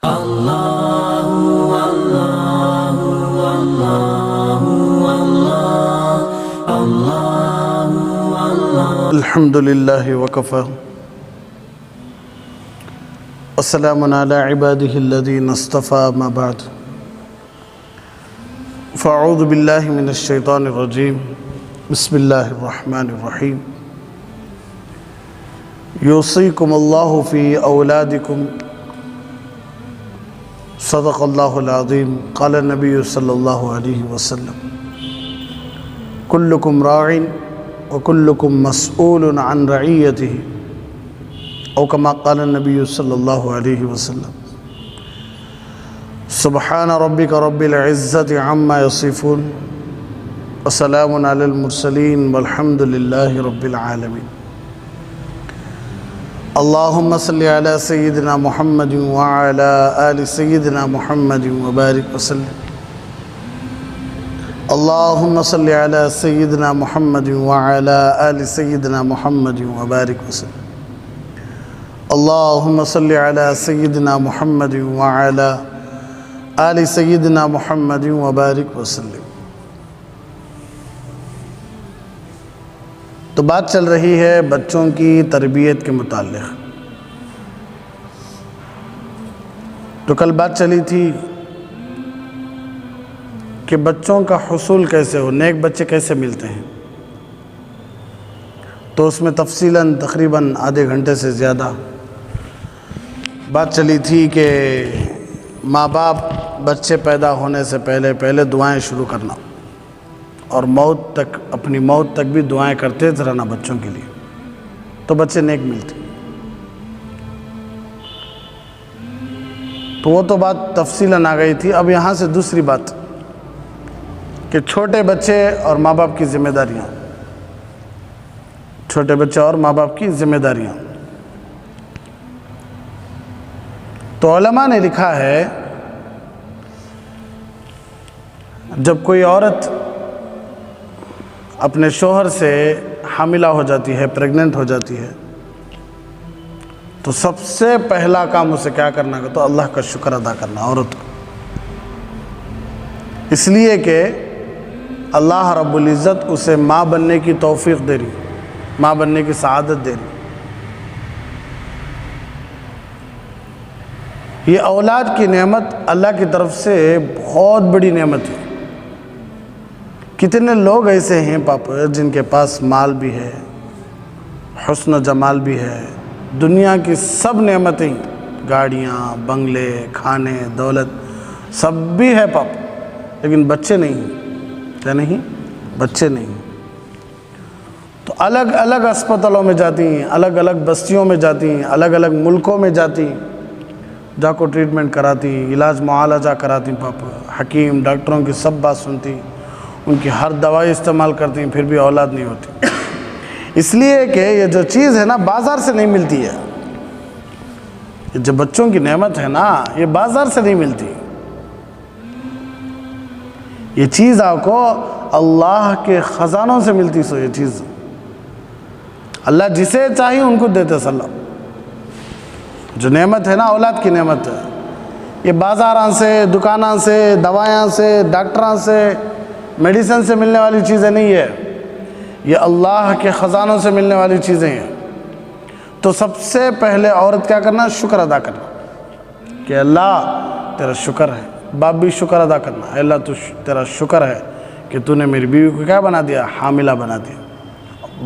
الحمد لله وكفى والسلام على عباده الذين اصطفى ما بعد فأعوذ بالله من الشيطان الرجيم بسم الله الرحمن الرحيم يوصيكم الله في أولادكم صدق الله العظيم قال النبي صلى الله عليه وسلم كلكم راع وكلكم مسؤول عن رعيته او كما قال النبي صلى الله عليه وسلم سبحان ربك رب العزة عما يصفون وسلام على المرسلين والحمد لله رب العالمين اللهم صل على سيدنا محمد وعلى آل سيدنا محمد وبارك وسلم اللهم صل على سيدنا محمد وعلى آل سيدنا محمد وبارك وسلم اللهم صل على سيدنا محمد وعلى آل سيدنا محمد وبارك وسلم۔ تو بات چل رہی ہے بچوں کی تربیت کے متعلق۔ تو کل بات چلی تھی کہ بچوں کا حصول کیسے ہو، نیک بچے کیسے ملتے ہیں، تو اس میں تفصیلاً تقریباً آدھے گھنٹے سے زیادہ بات چلی تھی کہ ماں باپ بچے پیدا ہونے سے پہلے دعائیں شروع کرنا اور موت تک، اپنی موت تک بھی دعائیں کرتے رہنا بچوں کے لیے، تو بچے نیک ملتے۔ تو وہ تو بات تفصیلاً آ گئی تھی۔ اب یہاں سے دوسری بات کہ چھوٹے بچے اور ماں باپ کی ذمہ داریاں، چھوٹے بچے اور ماں باپ کی ذمہ داریاں۔ تو علماء نے لکھا ہے جب کوئی عورت اپنے شوہر سے حاملہ ہو جاتی ہے، پریگننٹ ہو جاتی ہے، تو سب سے پہلا کام اسے کیا کرنا ہے؟ تو اللہ کا شکر ادا کرنا عورت کو، اس لیے کہ اللہ رب العزت اسے ماں بننے کی توفیق دے رہی، ماں بننے کی سعادت دے رہی۔ یہ اولاد کی نعمت اللہ کی طرف سے بہت بڑی نعمت ہے۔ کتنے لوگ ایسے ہیں پاپا جن کے پاس مال بھی ہے، حسن و جمال بھی ہے، دنیا کی سب نعمتیں، گاڑیاں، بنگلے، کھانے، دولت سب بھی ہے پاپا، لیکن بچے نہیں ہیں۔ کیا نہیں؟ بچے نہیں۔ تو الگ الگ اسپتالوں میں جاتی ہیں، الگ الگ بستیوں میں جاتی ہیں، الگ الگ ملکوں میں جاتی ہیں، جا کو ٹریٹمنٹ کراتی ہیں، علاج معالجہ کراتی ہیں پاپا، حکیم ڈاکٹروں کی سب بات سنتی ہیں، ان کی ہر دوائی استعمال کرتی ہیں، پھر بھی اولاد نہیں ہوتی، اس لیے کہ یہ جو چیز ہے نا بازار سے نہیں ملتی ہے۔ یہ جو بچوں کی نعمت ہے نا یہ بازار سے نہیں ملتی، یہ چیز آپ کو اللہ کے خزانوں سے ملتی۔ سو یہ چیز اللہ جسے چاہیے ان کو دیتے صلی اللہ۔ جو نعمت ہے نا اولاد کی نعمت ہے، یہ بازاراں سے، دکاناں سے، دوائیاں سے، ڈاکٹراں سے، میڈیسن سے ملنے والی چیزیں نہیں ہے، یہ اللہ کے خزانوں سے ملنے والی چیزیں ہیں۔ تو سب سے پہلے عورت کیا کرنا؟ شکر ادا کرنا کہ اللہ تیرا شکر ہے۔ باپ بھی شکر ادا کرنا، اے اللہ تیرا شکر ہے کہ تو نے میری بیوی کو کیا بنا دیا؟ حاملہ بنا دیا۔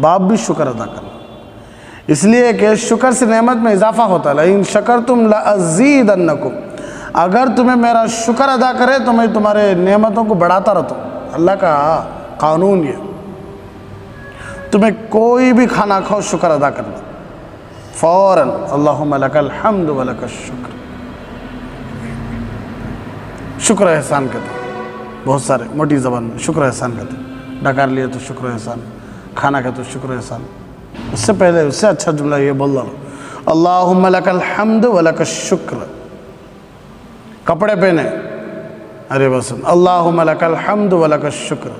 باپ بھی شکر ادا کرنا، اس لیے کہ شکر سے نعمت میں اضافہ ہوتا ہے۔ لئن شکرتم لأزیدنکم، اگر تمہیں میرا شکر ادا کرے تو میں تمہارے نعمتوں کو بڑھاتا رہتا ہوں۔ اللہ کا قانون یہ، تمہیں کوئی بھی کھانا کھاؤ شکر ادا کرنا فوراً، اللہم لک الحمد ولک الشکر۔ شکر احسان کہتے ہیں بہت سارے، موٹی زبان میں شکر احسان کہتے ہیں۔ ڈکار لیے تو شکر احسان، کھانا کہتے تو شکر احسان۔ اس سے پہلے اس سے اچھا جملہ یہ بول رہا ہوں، اللہم لک الحمد ولک الشکر۔ کپڑے پہنے، ارے بس اللہم لک الحمد ولک الشکر۔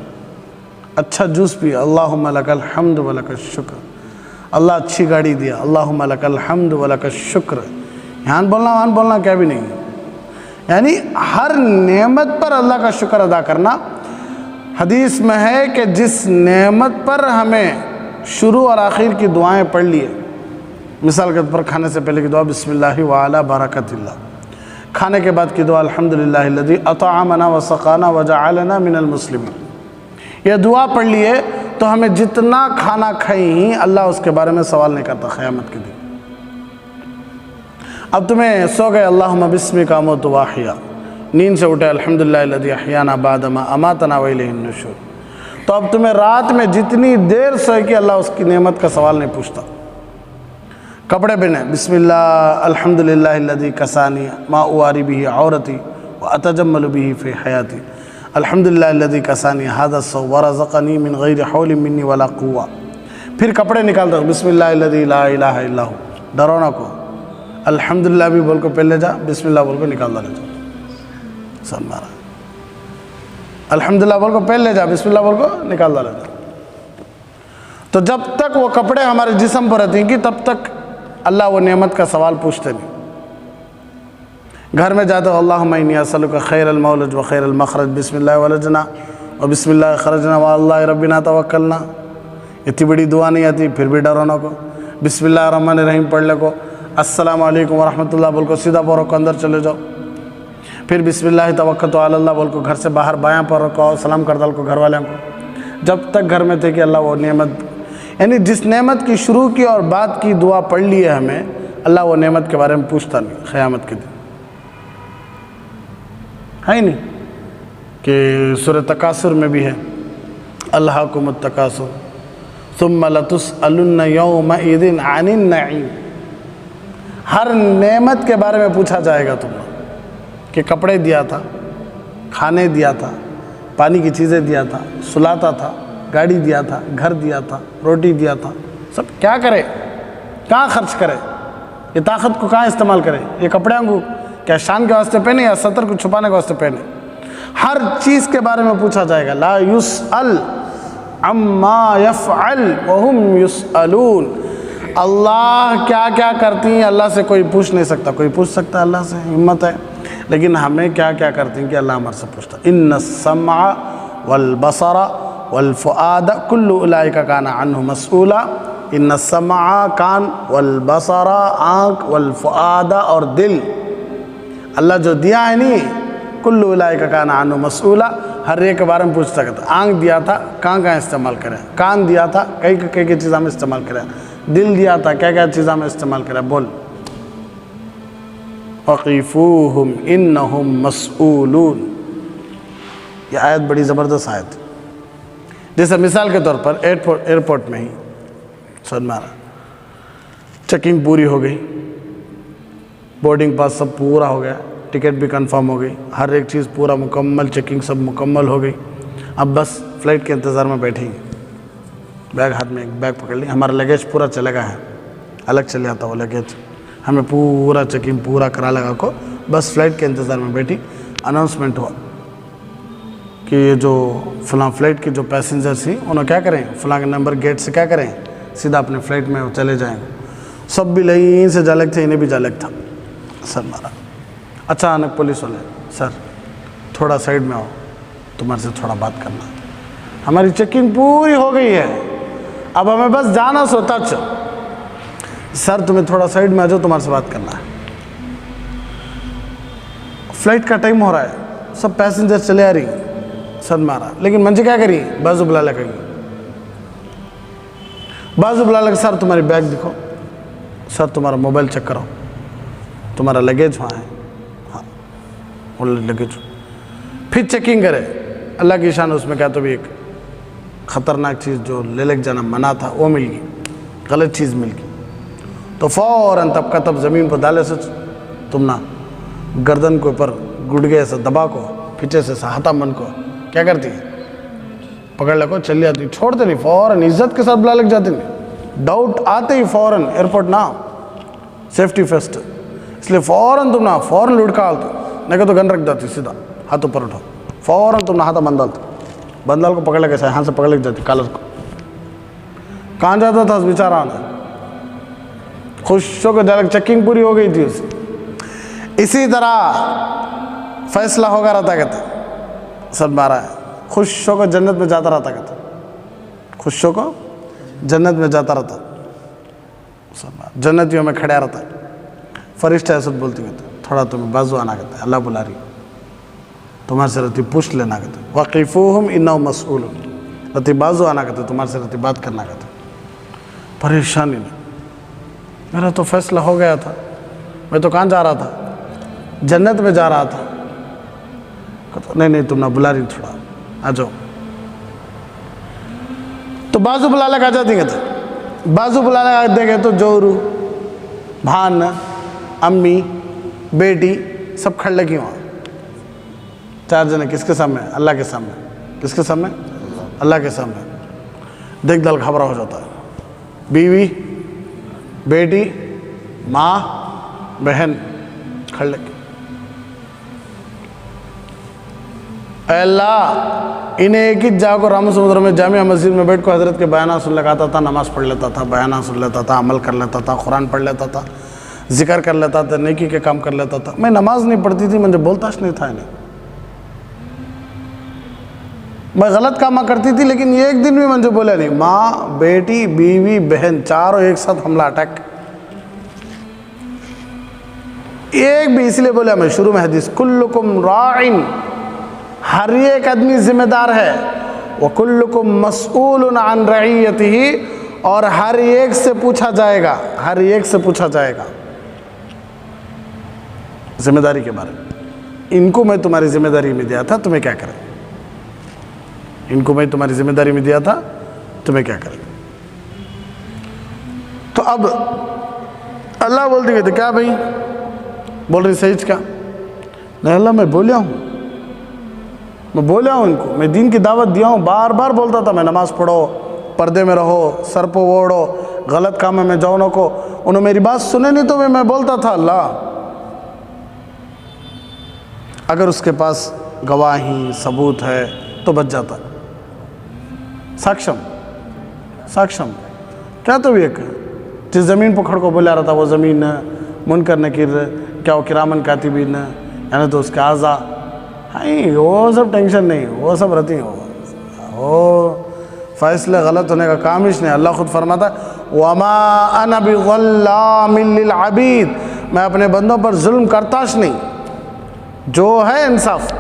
اچھا جوس پیا، اللہم لک الحمد ولک الشکر۔ اللہ اچھی گاڑی دیا، اللہم لک الحمد ولک الشکر۔ یہاں بولنا وہاں بولنا کیا بھی نہیں، یعنی ہر نعمت پر اللہ کا شکر ادا کرنا. حدیث میں ہے کہ جس نعمت پر ہمیں شروع اور آخر کی دعائیں پڑھ لیے، مثال کے طور پر کھانے سے پہلے کی دعا بسم اللہ وعلی برکت اللہ، کھانے کے بعد کی دعا الحمدللہ الذی اطعمنا وسقانا وجعلنا من المسلمین، یہ دعا پڑھ لیے تو ہمیں جتنا کھانا کھائیں اللہ اس کے بارے میں سوال نہیں کرتا قیامت کے دن. اب تمہیں سو گئے اللہم بسمک اموت واحیا، نیند سے اٹھے الحمدللہ الذی احیانا بعد ما اماتنا والیہ النشور، تو اب تمہیں رات میں جتنی دیر سوئے کہ اللہ اس کی نعمت کا سوال نہیں پوچھتا. کپڑے پہنے بسم اللہ الحمدللہ الذی کسانی ما اواری بہ عورتی واتجمل بہ فی حیاتی، الحمدللہ الذی کسانی ھذا الثوب ورزقنی من غیر حول منی ولا قوہ. پھر کپڑے نکالتا ہوں بسم اللہ الذی لا الہ الا ہو، ڈرو نہ کو، الحمدللہ بھی بول کو پہلے جا، بسم اللہ بول کو نکالتا لے جا، سب مارا، الحمدللہ بول کو پہلے جا، بسم اللہ بول کو نکالتا لے جا. تو جب تک وہ کپڑے ہمارے جسم پر رہتے ہیں کہ تب تک اللہ وہ نعمت کا سوال پوچھتے نہیں. گھر میں جاتے ہو اللہم انی اسألک خیر المولج و خیر المخرج، بسم اللہ ولجنا و بسم اللہ خرجنا و اللہ ربنا توکلنا، اتنی بڑی دعا نہیں آتی پھر بھی ڈرو نہ کو، بسم اللہ الرحمن الرحیم پڑھ لے کو، السلام علیکم ورحمۃ اللہ بول کو سیدھا پور رکھو اندر چلے جاؤ، پھر بسم اللہ توکلت علی اللہ بول کو گھر سے باہر بایاں پر رکھو، سلام کر ڈال کو گھر والوں کو. جب تک گھر میں تھے کہ اللہ وہ نعمت، یعنی جس نعمت کی شروع کی اور بعد کی دعا پڑھ لی ہے ہمیں، اللہ وہ نعمت کے بارے میں پوچھتا نہیں قیامت کے دن. ہے ہی نہیں کہ سورہ تکاثر میں بھی ہے الہاکم التکاثر ثم لتسألن یومئذ عن النعیم، ہر نعمت کے بارے میں پوچھا جائے گا تم کہ کپڑے دیا تھا، کھانے دیا تھا، پانی کی چیزیں دیا تھا، سلاتا تھا، گاڑی دیا تھا، گھر دیا تھا، روٹی دیا تھا، سب کیا کرے، کہاں خرچ کرے، یہ طاقت کو کہاں استعمال کرے، یہ کپڑے کو کیا شان کے واسطے پہنے یا سطر کو چھپانے کے واسطے پہنے. ہر چیز کے بارے میں پوچھا جائے گا. لا یسأل عما یفعل وہم یسألون، اللہ کیا کیا کرتی ہیں اللہ سے کوئی پوچھ نہیں سکتا. کوئی پوچھ سکتا ہے اللہ سے، ہمت ہے، لیکن ہمیں کیا کیا کرتی ہیں کہ اللہ ہمارے سے پوچھتا. ان السمع والبصر والفؤاد کل اولئک کان عنہ مسئولا. ان السمع کان، والبصر آنکھ، والفؤاد اور دل، اللہ جو دیا ہے نہیں، کل اولئک کان عنہ مسئولا، ہر ایک کے بارے میں پوچھ سکتا. آنکھ دیا تھا کہاں کہاں استعمال کریں، کان دیا تھا کئی چیزوں میں استعمال کریں، دل دیا تھا کیا کیا چیزوں میں استعمال کریں. بول وقیفوہم انہم مسئولون، یہ آیت بڑی زبردست آیت. جیسے مثال کے طور پر ایئرپورٹ میں ہی سن مارا، چیکنگ پوری ہو گئی، بورڈنگ پاس سب پورا ہو گیا، ٹکٹ بھی کنفرم ہو گئی، ہر ایک چیز پورا مکمل، چیکنگ سب مکمل ہو گئی. اب بس فلائٹ کے انتظار میں بیٹھیں گے، بیگ ہاتھ میں ایک بیگ پکڑ لی، ہمارا لگیج پورا چلے گا ہے، الگ چلے آتا وہ لگیج، ہمیں پورا چیکنگ پورا کرا لگا کو بس فلائٹ کے انتظار میں بیٹھی. اناؤنسمنٹ ہوا کہ یہ جو فلاں فلائٹ کے جو پیسنجرس ہیں انہوں کیا کریں، فلاں کے نمبر گیٹ سے کیا کریں، سیدھا اپنے فلائٹ میں چلے جائیں. سب بھی لائن سے جالک تھے، انہیں بھی جالک تھا. سر مارا، اچانک پولیس والے، سر تھوڑا سائڈ میں آؤ، تمہارے سے تھوڑا بات کرنا. ہماری چیکنگ پوری ہو گئی ہے، اب ہمیں بس جانا سو ٹچ. سر تمہیں تھوڑا سائڈ میں آ جاؤ، تمہارے سے بات کرنا ہے. فلائٹ کا ٹائم ہو رہا ہے، سب پیسنجر چلے آ رہی، سر مارا، لیکن منجے کیا کری، بازو بلا لگی، بازو بلا لگا، سر تمہاری بیگ دکھو، سر تمہارا موبائل چیک کرو، تمہارا لگیج وہاں ہے، ہاں وہ لگیج. پھر چیکنگ کرے، اللہ کی شان اس میں کیا تو بھی ایک خطرناک چیز جو لے لگ جانا منع تھا وہ مل گئی، غلط چیز مل گئی. تو فوراً تب کا تب زمین پر ڈالے سے تم نہ گردن کے اوپر گڑگے سے دبا کو، پیچھے سے ہاتھا من کو کیا کرتی ہے، پکڑ لے کو چل جاتی، چھوڑتے نہیں، فوراً عزت کے ساتھ بلا لگ جاتے نہیں. ڈاؤٹ آتے ہی فوراً ایئرپورٹ نہ، سیفٹی فرسٹ، اس لیے فوراً تم نہ فوراً لڑکا آلتے، نہیں کہ تو گن رکھ جاتی، سیدھا ہاتھ اوپر اٹھو، فوراً تم نہ ہاتھا بندالتے، بندال کو پکڑ لے کیسا ہاتھ سے پکڑ لگ جاتی، کالر کو کہاں جاتا تھا بیچارہ آنا، خوش ہو کے ڈائریکٹ چیکنگ پوری ہو گئی تھی اس. اسی طرح فیصلہ ہوگا رہتا کہتے سب بارہ ہے، خوش ہو کر جنت میں جاتا رہتا کہتے، خوش ہو کو جنت میں جاتا رہتا، جنتیوں میں کھڑا رہتا ہے، فرشتہ ایسا بولتی کہتے تھوڑا تمہیں بازو آنا کہتے، اللہ بلا رہی تمہارے سے رہتی پوچھ لینا کہتے، وقفوہم انہم مسئولون، رہتی بازو آنا کہتے تمہارے سے رہتی بات کرنا کہتے، پریشانی نہیں، میرا تو فیصلہ ہو گیا تھا، میں تو کہاں جا رہا تھا، جنت میں جا رہا تھا، نہیں نہیں تم نہ بلا رہی تھوڑا آ جاؤ، تو بازو بلا لے کہا جاتی کہتے، بازو بلا لے دیکھے تو جورو بھان امی بیٹی سب کھڑ لگی وہاں، چار جنے کس کے سامنے؟ اللہ کے سامنے، کس کے سامنے؟ اللہ کے سامنے، دیکھ دل گھبرا ہو جاتا ہے، بیوی بیٹی ماں بہن کھڑ لگی، اے اللہ انہیں ایک ہی جا کو رام سمندر میں جامعہ مسجد میں بیٹھ کو حضرت کے بیانات سن لگاتا تھا، نماز پڑھ لیتا تھا، بیانات سن لیتا تھا، عمل کر لیتا تھا، قرآن پڑھ لیتا تھا، ذکر کر لیتا تھا، نیکی کے کام کر لیتا تھا، میں نماز نہیں پڑھتی تھی، مجھے بولتاش نہیں تھا انہیں، میں غلط کامہ کرتی تھی لیکن ایک دن بھی مجھے بولے نہیں، ماں بیٹی بیوی بہن چاروں ایک ساتھ حملہ اٹیک، ایک بھی اس لیے بولے میں شروع میں حدیث کلکم راعن، ہر ایک آدمی ذمہ دار ہے، وَكُلُّكُمْ مَسْئُولٌ عَنْ رَعِيَّتِهِ، اور ہر ایک سے پوچھا جائے گا، ہر ایک سے پوچھا جائے گا ذمہ داری کے بارے میں، ان کو میں تمہاری ذمہ داری میں دیا تھا تمہیں کیا کریں، ان کو میں تمہاری ذمہ داری میں دیا تھا تمہیں کیا کریں، تو اب اللہ بولتے تھے کیا بھائی بول رہی صحیح کیا، نہیں اللہ میں بولیا ہوں، میں بولیا ہوں ان کو، میں دین کی دعوت دیا ہوں، بار بار بولتا تھا میں نماز پڑھو، پردے میں رہو، سر پہ اوڑھو، غلط کام میں جاؤ نہ کو، انہوں میری بات سنے نہیں تو میں بولتا تھا اللہ اگر اس کے پاس گواہی ثبوت ہے تو بچ جاتا، ساکشم کیا تو ایک جس زمین پہ کھڑ کو بولا رہا تھا وہ زمین منکر نکیر کیا وہ کرامن کاتبین یعنی تو اس کے اعضاء، نہیں وہ سب ٹینشن نہیں، وہ سب رہتی ہیں، وہ فیصلے غلط ہونے کا کام ہی نہیں، اللہ خود فرماتا ہے وَمَا أَنَا بِظَلَّامٍ لِّلْعَبِيدِ، میں اپنے بندوں پر ظلم کرتاش نہیں، جو ہے انصاف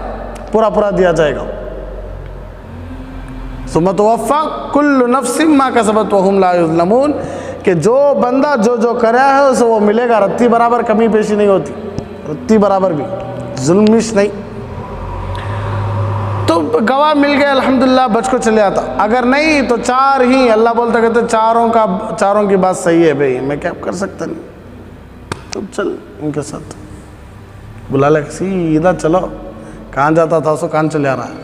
پورا دیا جائے گا، ثُمَّ تُوَفَّى كُلُّ نَفْسٍ مَا كَسَبَتْ وَهُمْ لَا يُظْلَمُونَ، کہ جو بندہ جو کرا ہے اسے وہ ملے گا، رتی برابر کمی پیشی نہیں ہوتی، رتی برابر بھی ظلمش نہیں، تو گواہ مل گئے الحمدللہ بچ کو چلے آتا، اگر نہیں تو چار ہی، اللہ بولتا کہتے چاروں کی بات صحیح ہے بھئی، میں کیا کر سکتا نہیں، تم چل ان کے ساتھ بلا لے سیدھا چلو، کہاں جاتا تھا سو کہاں چلے آ رہا ہے،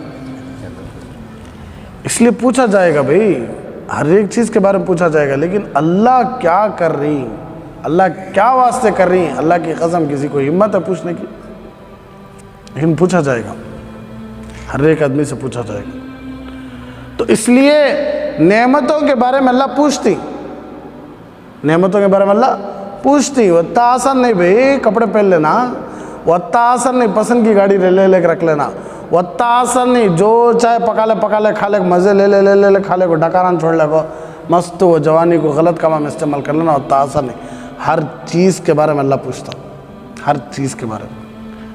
اس لیے پوچھا جائے گا بھئی، ہر ایک چیز کے بارے میں پوچھا جائے گا، لیکن اللہ کیا کر رہی، اللہ کیا واسطے کر رہی ہیں، اللہ کی قسم کسی کو ہمت ہے پوچھنے کی، لیکن پوچھا جائے گا، ہر ایک آدمی سے پوچھا جائے گا، تو اس لیے نعمتوں کے بارے میں اللہ پوچھتی، نعمتوں کے بارے میں اللہ پوچھتی، وہ اتنا آسان نہیں بھئی کپڑے پہن لینا، وہ اتنا آسان نہیں پسند کی گاڑی لے کے رکھ لینا، وہ اتنا آسان نہیں جو چاہے پکا لے کھا لے مزے لے کھا لے کو ڈکاران چھوڑ لے کو مست وہ جوانی کو غلط کاموں میں استعمال کر لینا، اتنا آسان نہیں، ہر چیز کے بارے میں اللہ پوچھتا، ہر چیز کے بارے میں،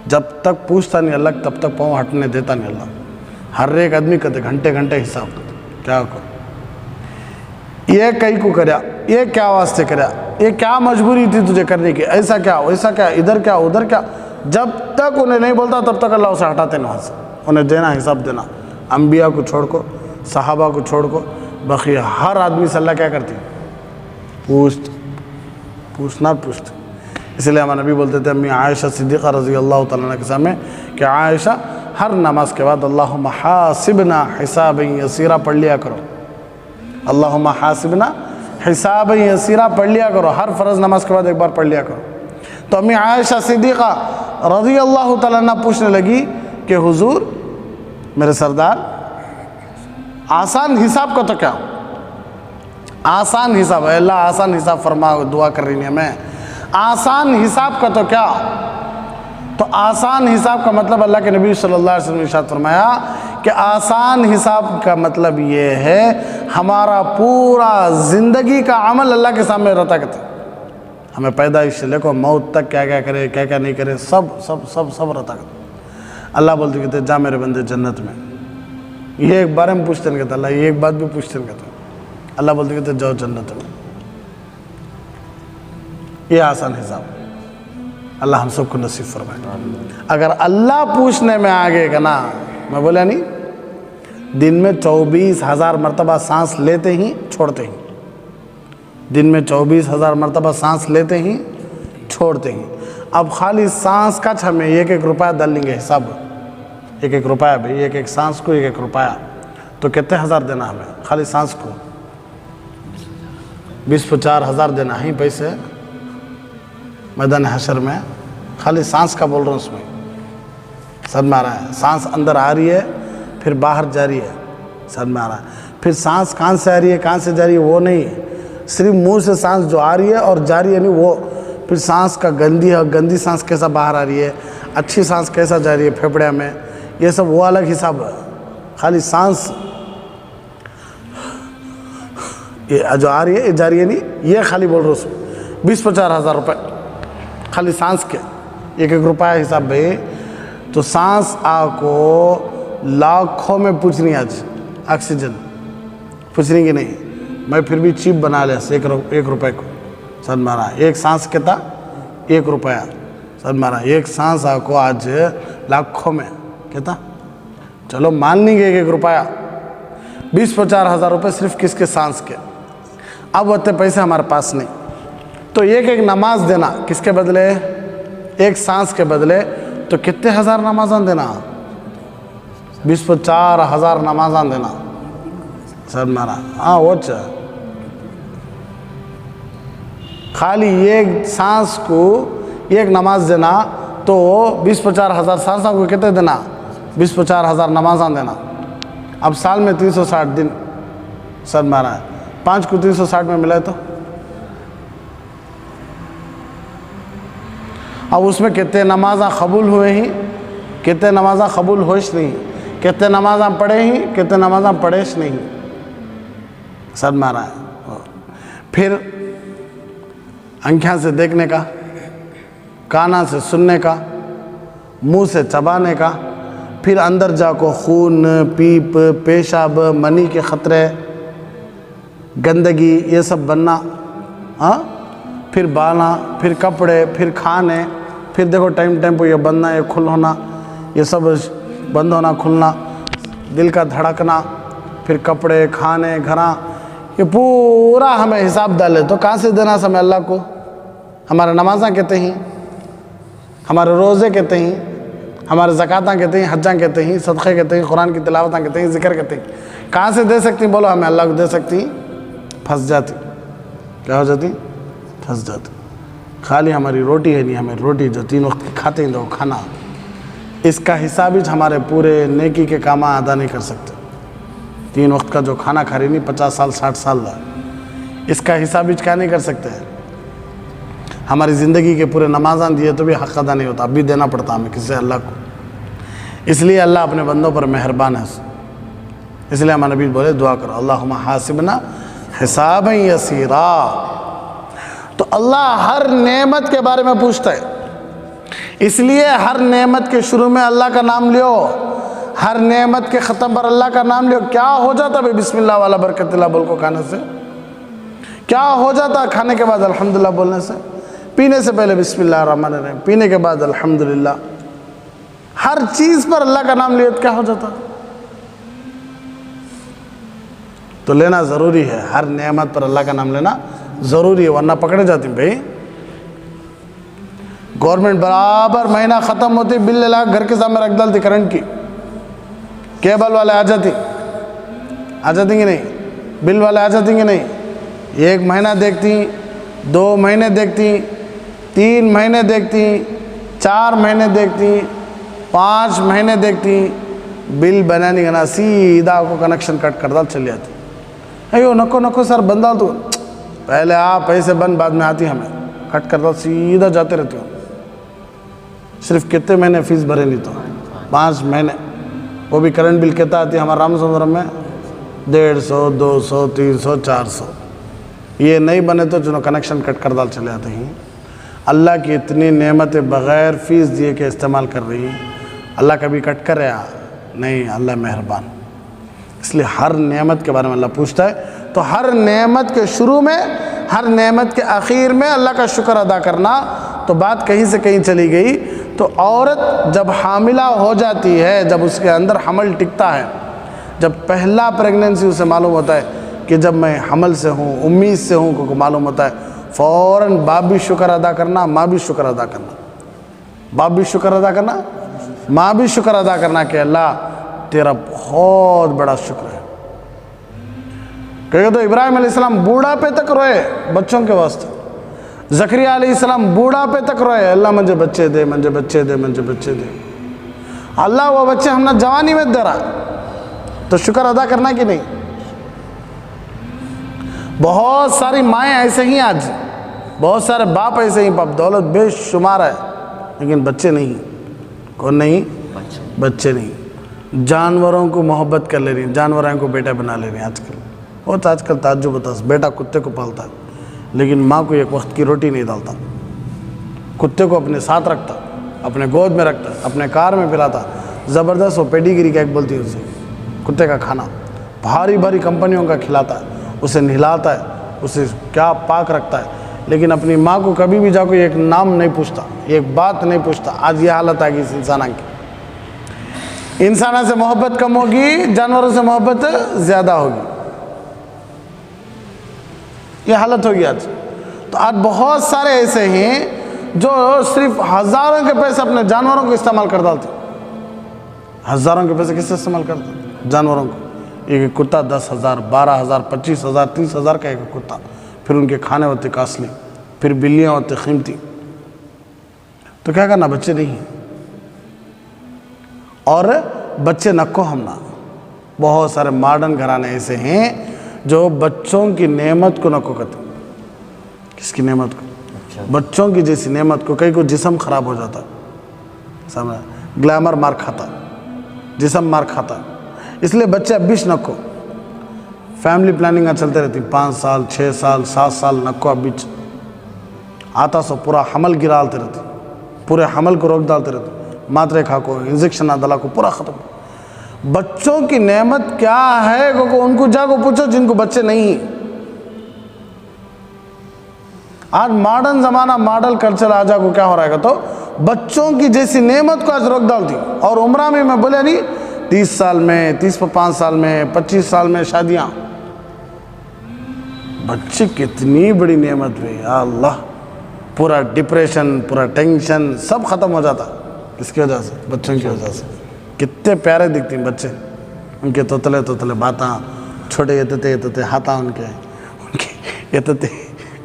جب تک پوچھتا نہیں اللہ تب تک پاؤں ہٹنے دیتا نہیں اللہ، ہر ایک آدمی کہتے گھنٹے حساب کرتے، کیا کرو، یہ کئی کو کریا، یہ کیا واسطے کریا، یہ کیا مجبوری تھی تجھے کرنے کی، ایسا کیا ویسا کیا، ادھر کیا ادھر کیا، جب تک انہیں نہیں بولتا تب تک اللہ اسے ہٹاتے نہیں وہاں سے، انہیں دینا حساب دینا، انبیاء کو چھوڑ کو، صحابہ کو چھوڑ کو، بقیہ ہر آدمی سے اللہ کیا کرتی، پوچھنا اس لیے ہمارے نبی بولتے تھے امی عائشہ صدیقہ رضی اللہ تعالیٰ عنہ کے سامنے کہ عائشہ ہر نماز کے بعد اللہم حاسبنا حسابا یسیرا پڑھ لیا کرو، اللہم حاسبنا حسابا یسیرا پڑھ لیا کرو، ہر فرض نماز کے بعد ایک بار پڑھ لیا کرو، تو امی عائشہ صدیقہ رضی اللہ تعالیٰ عنہ پوچھنے لگی کہ حضور میرے سردار آسان حساب کا تو کیا، آسان حساب، اے اللہ آسان حساب فرما، دعا کر رہی ہیں میں، آسان حساب کا تو کیا، تو آسان حساب کا مطلب اللہ کے نبی صلی اللہ علیہ وسلم نے ارشاد فرمایا کہ آسان حساب کا مطلب یہ ہے ہمارا پورا زندگی کا عمل اللہ کے سامنے رتا کرتے، ہمیں پیدائش سے لے کر موت تک کیا کیا کرے کیا کیا نہیں کرے سب سب سب سب رتا کرتے۔ اللہ بولتے کہتے جا میرے بندے جنت میں، یہ ایک بارے میں پوچھتے نہیں کہتا اللہ، یہ ایک بات بھی پوچھتے نہیں کہتا اللہ، بولتے کہتے جاؤ جنت میں۔ یہ آسان حساب اللہ ہم سب کو نصیب فرمائے۔ اگر اللہ پوچھنے میں آگے کا نا، میں بولا نہیں، دن میں 24,000 مرتبہ سانس لیتے ہی چھوڑتے ہی، دن میں 24,000 مرتبہ سانس لیتے ہی چھوڑتے ہی۔ اب خالی سانس کا ہمیں 1-1 روپیہ ڈال لیں گے حساب، 1-1 روپیہ بھائی، 1-1 سانس کو 1-1 روپیہ، تو کتنے ہزار دینا ہمیں خالی سانس کو؟ 20-50 ہزار دینا ہی پیسے میدان حشر میں، خالی سانس کا بول رہا ہوں، اس میں سمجھ میں آ رہا ہے؟ سانس اندر آ رہی ہے پھر باہر جا رہی ہے، سمجھ میں آ رہا ہے؟ پھر سانس کان سے آ رہی ہے کان سے جا رہی ہے وہ نہیں، صرف منہ سے سانس جو آ رہی ہے اور جا رہی ہے نہیں وہ، پھر سانس کا گندی سانس کیسا باہر آ رہی ہے، اچھی سانس کیسا جا رہی ہے پھیپڑے میں، یہ سب وہ الگ حساب ہے۔ خالی سانس یہ جو آ رہی ہے یہ جا رہی ہے نہیں، یہ خالی بول رہا ہوں، 20-50 ہزار روپے خالی سانس کے 1-1 روپیہ حساب بھائی۔ تو سانس آپ کو لاکھوں میں پوچھنی ہے، آج آکسیجن پوچھنی کی نہیں، میں پھر بھی چیپ بنا لیا 1 روپے کو، سمجھ مارا، ایک سانس کہتا 1 روپیہ، سمجھ مارا، ایک سانس آپ کو آج لاکھوں میں کہتا، چلو مان لیں گے 1-1 روپیہ، 20-50 ہزار روپے صرف کس کے سانس کے۔ اب اتنے پیسے ہمارے پاس نہیں، تو 1-1 نماز دینا کس کے بدلے؟ ایک سانس کے بدلے، تو کتنے ہزار نمازان دینا؟ 20-50 ہزار نمازان دینا، سب مارا، ہاں وہ چاہ خالی ایک سانس کو 1 نماز دینا، تو 20-50 ہزار سانسوں کو کتنے دینا؟ 20-50 ہزار نمازان دینا۔ اب سال میں 360 دن، سب مارا ہے، 5 کو 360 میں ملے تو اب اس میں کتنے نمازاں قبول ہوئے ہی، کتنے نمازاں قبول ہوش نہیں، کتنے نمازاں پڑھے ہی، کتنے نمازاں پڑھےش نہیں، سب مارا ہے۔ پھر آنکھیں سے دیکھنے کا، کانا سے سننے کا، منہ سے چبانے کا، پھر اندر جا کو خون، پیپ، پیشاب، منی کے خطرے، گندگی یہ سب بننا، ہاں، پھر بانا، پھر کپڑے، پھر کھانے، پھر دیکھو ٹائم پہ یہ بندنا، یہ کھل ہونا، یہ سب بند ہونا کھلنا، دل کا دھڑکنا، پھر کپڑے، کھانے، گھراں، یہ پورا ہمیں حساب ڈالے تو کہاں سے دینا ہمیں اللہ کو؟ ہمارے نمازاں کہتے ہیں، ہمارے روزے کہتے ہیں، ہمارے زکاتاں کہتے ہیں، حجاں کہتے ہیں، صدقے کہتے ہیں، قرآن کی تلاوتاں کہتے ہیں، ذکر کہتے ہیں، کہاں سے دے سکتی بولو ہمیں اللہ کو دے سکتی؟ پھنس جاتی، کیا ہو جاتی؟ پھنس جاتی۔ خالی ہماری روٹی ہے نہیں، ہمیں روٹی جو 3 وقت کی کھاتے ہیں وہ کھانا، اس کا حساب ہی ہمارے پورے نیکی کے کام ادا نہیں کر سکتے۔ 3 وقت کا جو کھانا کھا رہی نہیں 50 سال 60 سال دا، اس کا حساب ہی کیا نہیں کر سکتے؟ ہماری زندگی کے پورے نمازاں دیے تو بھی حق ادا نہیں ہوتا، اب بھی دینا پڑتا ہمیں کسی سے اللہ کو۔ اس لیے اللہ اپنے بندوں پر مہربان ہے، اس لیے ہمارے نبی بولے دعا کرو اللہم حاسبنا حسابا یسیرا۔ تو اللہ ہر نعمت کے بارے میں پوچھتا ہے، اس لیے ہر نعمت کے شروع میں اللہ کا نام لیو، ہر نعمت کے ختم پر اللہ کا نام لیو۔ کیا ہو جاتا بھائی بسم اللہ والا برکت اللہ بول کو کھانے سے؟ کیا ہو جاتا کھانے کے بعد الحمدللہ بولنے سے؟ پینے سے پہلے بسم اللہ الرحمن الرحیم، پینے کے بعد الحمدللہ، ہر چیز پر اللہ کا نام لیے تو کیا ہو جاتا؟ تو لینا ضروری ہے، ہر نعمت پر اللہ کا نام لینا ضروری ہے، ورنہ پکڑے جاتی بھائی۔ گورنمنٹ برابر مہینہ ختم ہوتی بل لے لا گھر کے سامنے رکھ ڈالتی، کرنٹ کی، کیبل والے آ جاتی گے نہیں، بل والے آ جاتی گے نہیں، 1 مہینہ دیکھتی، 2 مہینے دیکھتی، 3 مہینے دیکھتی، 4 مہینے دیکھتی، 5 مہینے دیکھتی، بل بنانے کا نا سیدھا کو کنیکشن کٹ کر ڈال چلی جاتی۔ ایو نکو سر بندہ تو پہلے آپ پیسے بند بعد میں آتی، ہمیں کٹ کر ڈال سیدھا جاتے رہتی ہوں، صرف کتنے مہینے فیس بھرے نہیں تو 5 مہینے، وہ بھی کرنٹ بل کتنا آتی ہے ہمارا رام سمندرم میں 150 200 300 400، یہ نہیں بنے تو جو کنیکشن کٹ کر ڈال چلے آتے ہیں۔ اللہ کی اتنی نعمتیں بغیر فیس دیے کے استعمال کر رہی ہیں، اللہ کبھی کٹ کرے نہیں، اللہ مہربان، اس لیے ہر نعمت کے بارے میں اللہ پوچھتا ہے۔ تو ہر نعمت کے شروع میں، ہر نعمت کے آخر میں اللہ کا شکر ادا کرنا۔ تو بات کہیں سے کہیں چلی گئی، تو عورت جب حاملہ ہو جاتی ہے، جب اس کے اندر حمل ٹکتا ہے، جب پہلا پریگننسی اسے معلوم ہوتا ہے کہ جب میں حمل سے ہوں، امید سے ہوں، کو معلوم ہوتا ہے، فوراً باپ بھی شکر ادا کرنا، ماں بھی شکر ادا کرنا، باپ بھی شکر ادا کرنا، ماں بھی شکر ادا کرنا کہ اللہ تیرا بہت بڑا شکر ہے۔ کہ تو ابراہیم علیہ السلام بوڑھاپے تک روئے بچوں کے واسطے، زکریا علیہ السلام بوڑھاپے تک روئے، اللہ مجھے بچے دے، مجھے بچے دے، مجھے بچے دے۔ اللہ وہ بچے ہم نے جوانی میں دے رہا، تو شکر ادا کرنا کہ نہیں؟ بہت ساری مائیں ایسے ہی، آج بہت سارے باپ ایسے ہی، باپ دولت بے شمار ہے لیکن بچے نہیں۔ کون نہیں؟ بچے نہیں۔ جانوروں کو محبت کر لے رہی ہیں، جانوروں کو بیٹا بنا لے رہی ہیں آج کل۔ بہت آج کل تعجب ہوتا ہے، بیٹا کتے کو پالتا ہے لیکن ماں کو ایک وقت کی روٹی نہیں ڈالتا، کتے کو اپنے ساتھ رکھتا، اپنے گود میں رکھتا، اپنے کار میں پلاتا، زبردست وہ پیڈی گری کیک بولتی ہے اسے، کتے کا کھانا بھاری بھاری کمپنیوں کا کھلاتا ہے، اسے نہلاتا ہے، اسے کیا پاک رکھتا ہے، لیکن اپنی ماں کو کبھی بھی جا کے ایک نام نہیں پوچھتا، ایک بات نہیں پوچھتا۔ آج یہ حالت آ گئی اس انسانوں کی، انسانوں سے محبت کم ہوگی، جانوروں سے محبت زیادہ ہوگی، یہ حالت ہوگی آج۔ تو آج بہت سارے ایسے ہیں جو صرف ہزاروں کے پیسے اپنے جانوروں کو استعمال کر ڈالتے، ہزاروں کے پیسے کس سے استعمال کرتے؟ جانوروں کو۔ ایک کتا 10,000 12,000 25,000 30,000 کا ایک کتا، پھر ان کے کھانے ہوتے کاسٹلی، پھر بلیاں ہوتے قیمتی، تو کیا کرنا؟ بچے نہیں، اور بچے نکو ہمنا۔ بہت سارے ماڈرن گھرانے ایسے ہیں جو بچوں کی نعمت کو نکو کرتے۔ کس کی نعمت کو؟ بچوں کی جیسی نعمت کو۔ کئی کو جسم خراب ہو جاتا ہے، سامنے گلیمر مار کھاتا، جسم مار کھاتا، اس لیے بچے اب بیچ نکو۔ فیملی پلاننگ چلتے رہتی، 5 سال 6 سال 7 سال نکو اب بیچ آتا، سو پورا حمل گرا ڈالتے رہتی، پورے حمل کو روک ڈالتے رہتے، ماترے کھا کو، انجیکشن دلا کو، پورا ختم۔ بچوں کی نعمت کیا ہے کو ان کو جا کو پوچھو جن کو بچے نہیں ہیں۔ آج ماڈرن زمانہ، ماڈل کلچر آ جا کو کیا ہو رہا ہے تو بچوں کی جیسی نعمت کو آج روک ڈال دی، اور عمرہ میں بولے نہیں 30 سال میں 5 سال میں 25 سال میں شادیاں۔ بچے کتنی بڑی نعمت ہے یا اللہ، پورا ڈپریشن، پورا ٹینشن سب ختم ہو جاتا، کس کی وجہ سے؟ بچوں کی وجہ سے۔ کتنے پیارے دکھتے ہیں بچے، ان کے توتلے توتلے باتاں، چھوٹے یہ ہاتھاں، ان کے یہ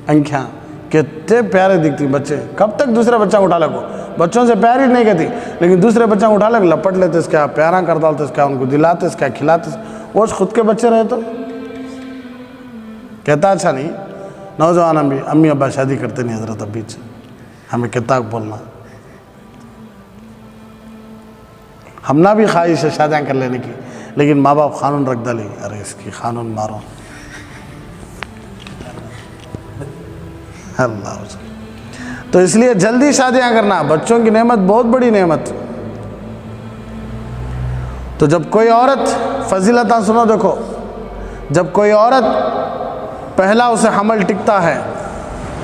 انکھیاں، کتنے پیارے دکھتی ہیں بچے۔ کب تک دوسرے بچہ اٹھا لگو؟ بچوں سے پیار ہی نہیں کہتی، لیکن دوسرے بچہ اٹھا لگ لپٹ لیتے، اس کا پیاراں کر ڈالتے، اس کا ان کو دلاتے، اس کا کھلاتے۔ وہ خود کے بچے رہے تو کہتا اچھا نہیں، نوجوان بھی امی ابا شادی کرتے نہیں حضرت، اب بیچ ہمیں کتاب بولنا، ہم نہ بھی خواہش ہے شادیاں کر لینے کی، لیکن ماں باپ قانون رکھ ڈالی، ارے اس کی قانون مارو اللہ۔ تو اس لیے جلدی شادیاں کرنا، بچوں کی نعمت بہت بڑی نعمت۔ تو جب کوئی عورت، فضیلتاں سنو دیکھو، جب کوئی عورت پہلا اسے حمل ٹکتا ہے،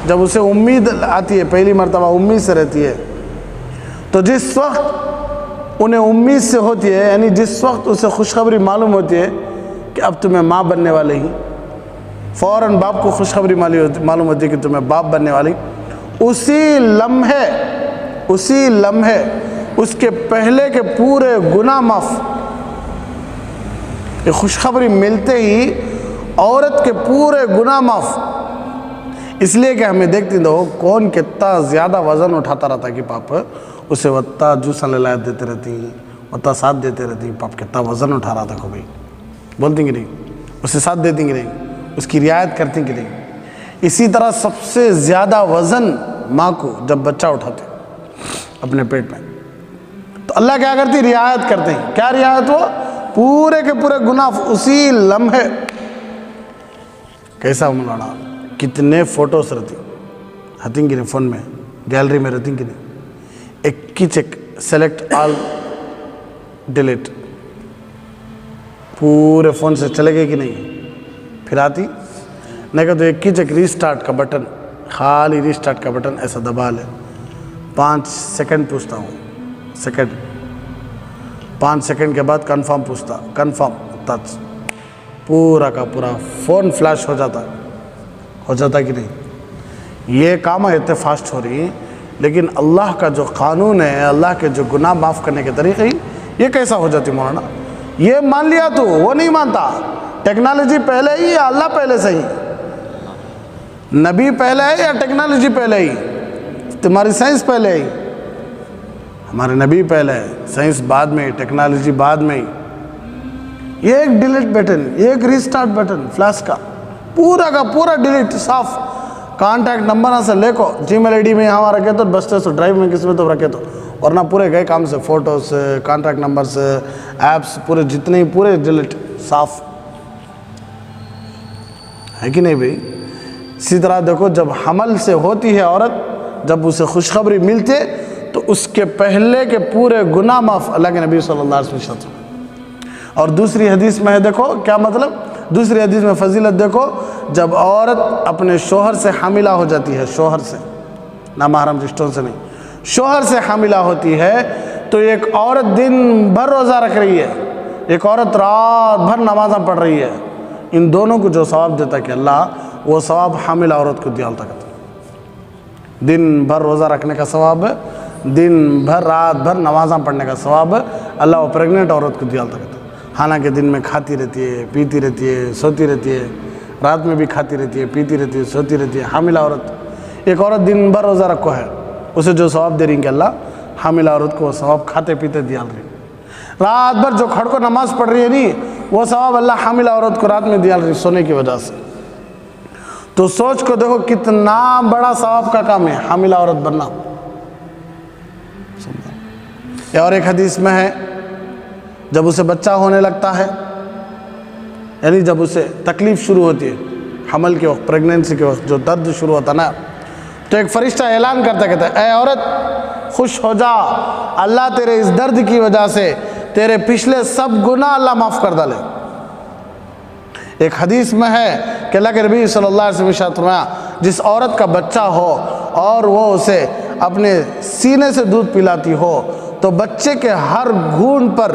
جب اسے امید آتی ہے، پہلی مرتبہ امید سے رہتی ہے، تو جس وقت انہیں امید سے ہوتی ہے، یعنی جس وقت اسے خوشخبری معلوم ہوتی ہے کہ اب تمہیں ماں بننے والے ہی، فوراً باپ کو خوشخبری معلوم ہوتی ہے کہ تمہیں باپ بننے والی، اسی لمحے اس کے پہلے کے پورے گناہ معاف۔ یہ خوشخبری ملتے ہی عورت کے پورے گناہ معاف، اس لیے کہ ہمیں دیکھتے دو کون کتنا زیادہ وزن اٹھاتا رہتا کہ پاپ اسے وطا جوساں لائے دیتے رہتی، وطا ساتھ دیتے رہتی، پاپ کتنا وزن اٹھا رہا تھا کو بھائی، بولتی کہ نہیں، اسے ساتھ دیتی کہ نہیں، اس کی رعایت کرتی کہ نہیں۔ اسی طرح سب سے زیادہ وزن ماں کو جب بچہ اٹھاتے، اپنے پیٹ میں. تو اللہ کیا کرتی؟ رعایت کرتے ہیں. کیا رعایت ہو؟ پورے کے پورے گناہ اسی لمحے. کیسا مولانا؟ کتنے فوٹوز رہتی ہتیں کہ نہیں فون میں، گیلری میں رہتی کہ نہیں، ایک کی چیک سیلیکٹ آل ڈیلیٹ، پورے فون سے چلے گئے کہ نہیں؟ پھر آتی نہیں کہ تو ایک کی چیک ریسٹارٹ کا بٹن، خالی ریسٹارٹ کا بٹن ایسا دبا لے. 5 سیکنڈ پوچھتا ہوں، سیکنڈ 5 سیکنڈ کے بعد کنفرم پوچھتا، کنفرم ٹچ، پورا کا پورا فون فلیش ہو جاتا کہ نہیں؟ یہ کام اتنے فاسٹ ہو رہی، لیکن اللہ کا جو قانون ہے، اللہ کے جو گناہ معاف کرنے کے طریقے، یہ کیسا ہو جاتی مولانا؟ یہ مان لیا تو وہ نہیں مانتا. ٹیکنالوجی پہلے ہی یا اللہ پہلے سے ہی؟ نبی پہلے ہے یا ٹیکنالوجی پہلے ہی؟ تمہاری سائنس پہلے ہی؟ ہمارے نبی پہلے ہے، سائنس بعد میں، ٹیکنالوجی بعد میں ہی. یہ ایک ڈیلیٹ بٹن، ایک ریسٹارٹ بٹن فلیش کا، پورا کا پورا ڈیلیٹ صاف. کانٹیکٹ نمبر سے لے کو جی میل آئی ڈی میں یہاں رکھے تو بستے سو ڈرائیو میں کسی میں تو رکھے تو، ورنہ پورے گئے کام سے، فوٹوز سے، کانٹیکٹ نمبر سے، ایپس پورے جتنے پورے ڈیلیٹ صاف ہے کہ نہیں بھائی؟ اسی طرح دیکھو جب حمل سے ہوتی ہے عورت، جب اسے خوشخبری ملتی ہے تو اس کے پہلے کے پورے گناہ معاف اللہ کے نبی صلی اللہ علیہ وسلم. اور دوسری حدیث میں ہے، دیکھو کیا مطلب، دوسری حدیث میں فضیلت دیکھو، جب عورت اپنے شوہر سے حاملہ ہو جاتی ہے، شوہر سے، نامحرم رشتوں سے نہیں، شوہر سے حاملہ ہوتی ہے، تو ایک عورت دن بھر روزہ رکھ رہی ہے، ایک عورت رات بھر نمازاں پڑھ رہی ہے، ان دونوں کو جو ثواب دیتا کہ اللہ، وہ ثواب حاملہ عورت کو دیا ہوتا ہے. دن بھر روزہ رکھنے کا ثواب ہے، دن بھر رات بھر نمازاں پڑھنے کا ثواب ہے، اللہ وہ پریگننٹ عورت کو دیا ہوتا ہے. حالانکہ دن میں کھاتی رہتی ہے، پیتی رہتی ہے، سوتی رہتی ہے، رات میں بھی کھاتی رہتی ہے، پیتی رہتی ہے، سوتی رہتی ہے، حاملہ عورت. ایک عورت دن بھر روزہ رکھو ہے، اسے جو ثواب دے رہی ہیں کہ اللہ حاملہ عورت کو وہ ثواب کھاتے پیتے دیا رہی ہے. رات بھر جو کھڑ کو نماز پڑھ رہی ہے نہیں، وہ ثواب اللہ حاملہ عورت کو رات میں دیا رہی سونے کی وجہ سے. تو سوچ کو دیکھو کتنا بڑا ثواب کا کام ہے حاملہ عورت بننا. اور ایک حدیث میں ہے، جب اسے بچہ ہونے لگتا ہے، یعنی جب اسے تکلیف شروع ہوتی ہے حمل کے وقت، پریگننسی کے وقت جو درد شروع ہوتا نا، تو ایک فرشتہ اعلان کرتا کہتا ہے، اے عورت خوش ہو جا، اللہ تیرے اس درد کی وجہ سے تیرے پچھلے سب گناہ اللہ معاف کر ڈالے. ایک حدیث میں ہے کہ اللہ کے نبی صلی اللہ علیہ وسلم ارشاد فرمایا، جس عورت کا بچہ ہو اور وہ اسے اپنے سینے سے دودھ پلاتی ہو تو بچے کے ہر گھونٹ پر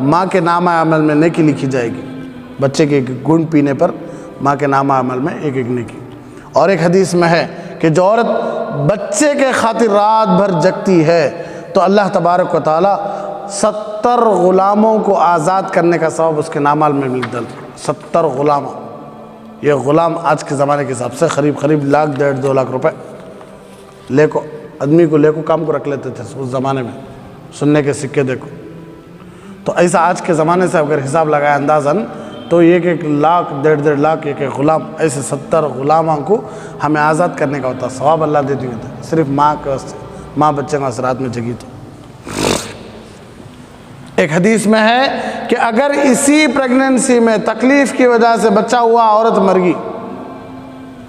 ماں کے نامہ عمل میں نیکی لکھی جائے گی. بچے کے ایک گھونٹ پینے پر ماں کے نامہ عمل میں ایک ایک نیکی. اور ایک حدیث میں ہے کہ جو عورت بچے کے خاطر رات بھر جگتی ہے تو اللہ تبارک و تعالیٰ 70 غلاموں کو آزاد کرنے کا ثواب اس کے نامہ عمل میں ملتا ہے. 70 غلام. یہ غلام آج کے زمانے کے حساب سے قریب 1.5 1.5 2 لاکھ روپے لے کو آدمی کو لے کو کام کو رکھ لیتے تھے اس زمانے میں. سننے کے سکے دیکھو تو ایسا آج کے زمانے سے اگر حساب لگایا اندازاً تو 1 لاکھ 1.5 لاکھ ایک غلام، ایسے 70 غلاموں کو ہمیں آزاد کرنے کا ہوتا. ثواب اللہ دیتی ہوتا ہے صرف ماں کے واسطے، ماں بچے کا رات میں جگی. تو ایک حدیث میں ہے کہ اگر اسی پریگننسی میں تکلیف کی وجہ سے بچہ ہوا، عورت مر گئی،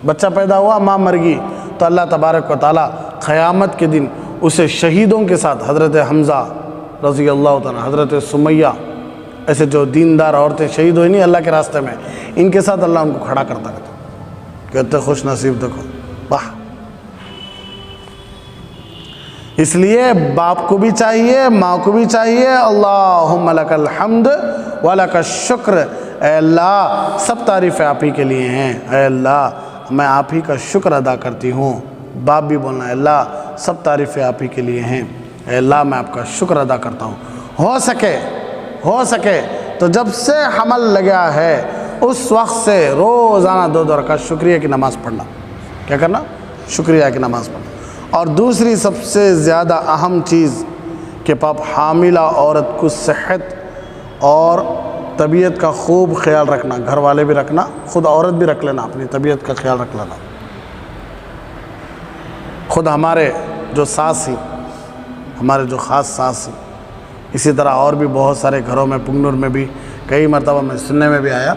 بچہ پیدا ہوا، ماں مر گئی، تو اللہ تبارک و تعالیٰ قیامت کے دن اسے شہیدوں کے ساتھ، حضرت حمزہ رضی اللہ تعالیٰ، حضرت سمیہ، ایسے جو دیندار عورتیں شہید ہوئی نہیں اللہ کے راستے میں، ان کے ساتھ اللہ ان کو کھڑا کرتا رہتا. کہتے خوش نصیب دیکھو واہ. اس لیے باپ کو بھی چاہیے، ماں کو بھی چاہیے، اللہم لک الحمد ولک الشکر، اے اللہ سب تعریفیں آپ ہی کے لیے ہیں، اے اللہ میں آپ ہی کا شکر ادا کرتی ہوں. باپ بھی بولنا، اے اللہ سب تعریفیں آپ ہی کے لیے ہیں، اے اللہ میں آپ کا شکر ادا کرتا ہوں. ہو سکے تو جب سے حمل لگا ہے اس وقت سے روزانہ 2 رکعت شکریہ کی نماز پڑھنا. کیا کرنا؟ شکریہ کی نماز پڑھنا. اور دوسری سب سے زیادہ اہم چیز کہ پاپ حاملہ عورت کو صحت اور طبیعت کا خوب خیال رکھنا. گھر والے بھی رکھنا، خود عورت بھی رکھ لینا، اپنی طبیعت کا خیال رکھ لینا. خود ہمارے جو ساس ہیں ہمارے جو خاص ساس ہیں. اسی طرح اور بھی بہت سارے گھروں میں پنگنور میں بھی کئی مرتبہ میں سننے میں بھی آیا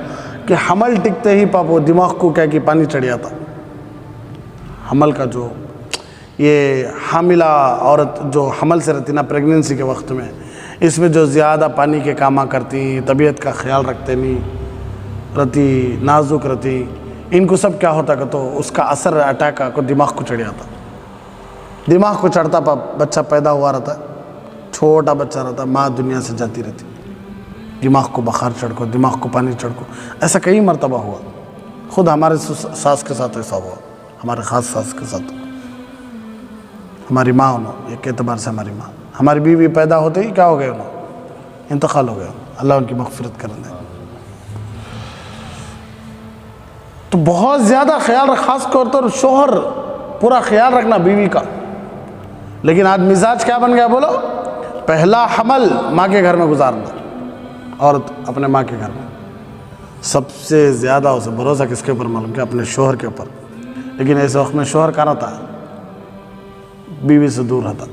کہ حمل ٹکتے ہی پاپو دماغ کو کیا کہ پانی چڑھ جاتا. حمل کا جو یہ حاملہ عورت جو حمل سے رہتی نا پریگننسی کے وقت میں، اس میں جو زیادہ پانی کے کاماں کرتی، طبیعت کا خیال رکھتے نہیں رہتی، نازک رہتی، ان کو سب کیا ہوتا کہ تو اس کا اثر اٹیک کو دماغ کو چڑھ جاتا. دماغ کو چڑھتا بچہ پیدا ہوا رہتا ہے، چھوٹا بچہ رہتا، ماں دنیا سے جاتی رہتی، دماغ کو بخار چڑھ کو، دماغ کو پانی چڑھ کو. ایسا کئی مرتبہ ہوا. خود ہمارے ساس کے ساتھ ایسا ہوا، ہمارے خاص ساس کے ساتھ. ہماری ماں انہوں ایک اعتبار سے ہماری ماں، ہماری بیوی پیدا ہوتے ہی کیا ہو گئے، انہوں انتقال ہو گیا. اللہ ان کی مغفرت کر دے. تو بہت زیادہ خیال رکھ، خاص طور پر شوہر پورا خیال رکھنا بیوی کا. لیکن آج مزاج کیا بن گیا بولو؟ پہلا حمل ماں کے گھر میں گزارنا، عورت اپنے ماں کے گھر میں. سب سے زیادہ اسے بھروسہ کس کے اوپر معلوم کیا؟ اپنے شوہر کے اوپر. لیکن ایسے وقت میں شوہر کہاں رہتا ہے؟ بیوی سے دور رہتا،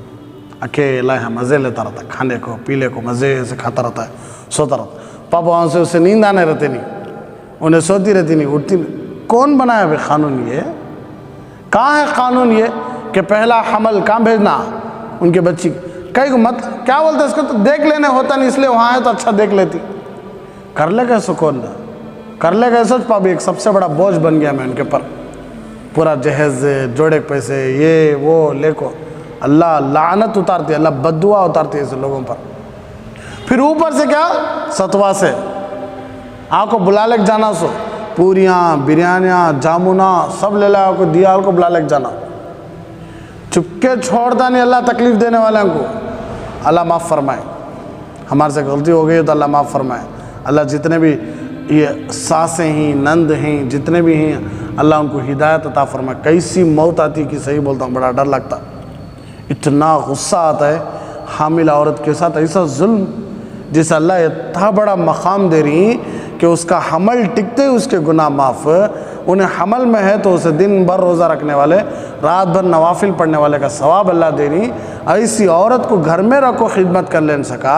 اکیلا ہے، مزے لیتا رہتا، کھانے کو پیلے کو مزے سے کھاتا رہتا ہے، سوتا رہتا. پاپا وہاں سے اسے نیند آنے رہتے نہیں، انہیں سوتی رہتی نہیں، اٹھتی نہیں. کون بنایا بھائی قانون یہ؟ کہاں ہے قانون یہ کہ پہلا حمل کہاں بھیجنا ان کے بچی؟ کئی کو مت کیا بولتے اس کو، تو دیکھ لینے ہوتا نہیں، اس لیے وہاں ہے تو اچھا دیکھ لیتی. کر لے گا سکون نہ کر لے گا. سوچ پا بھی ایک سب سے بڑا بوجھ بن گیا میں ان کے پر، پورا جہیز جوڑے پیسے یہ وہ لے کو. اللہ لعنت اتارتی ہے، اللہ بد دعا اتارتی ہے ایسے لوگوں پر. پھر اوپر سے کیا ستوا سے آپ کو بلا لے جانا، سو پوریاں بریانیاں جامونا سب لے لا کو دیا کو بلا لے جانا. چپکے چھوڑتا نہیں اللہ تکلیف دینے والوں کو. اللہ معاف فرمائے، ہمارے سے غلطی ہو گئی تو اللہ معاف فرمائے. اللہ جتنے بھی یہ ساسیں ہیں نند ہیں جتنے بھی ہیں اللہ ان کو ہدایت عطا فرمائے. کیسی موت آتی کہ صحیح بولتا ہوں بڑا ڈر لگتا، اتنا غصہ آتا ہے حامل عورت کے ساتھ. ایسا ظلم جسے اللہ اتنا بڑا مقام دے رہی کہ اس کا حمل ٹکتے اس کے گناہ معاف. انہیں حمل میں ہے تو اسے دن بھر روزہ رکھنے والے رات بھر نوافل پڑھنے والے کا ثواب اللہ دے رہی. ایسی عورت کو گھر میں رکھو خدمت کر لے سکا،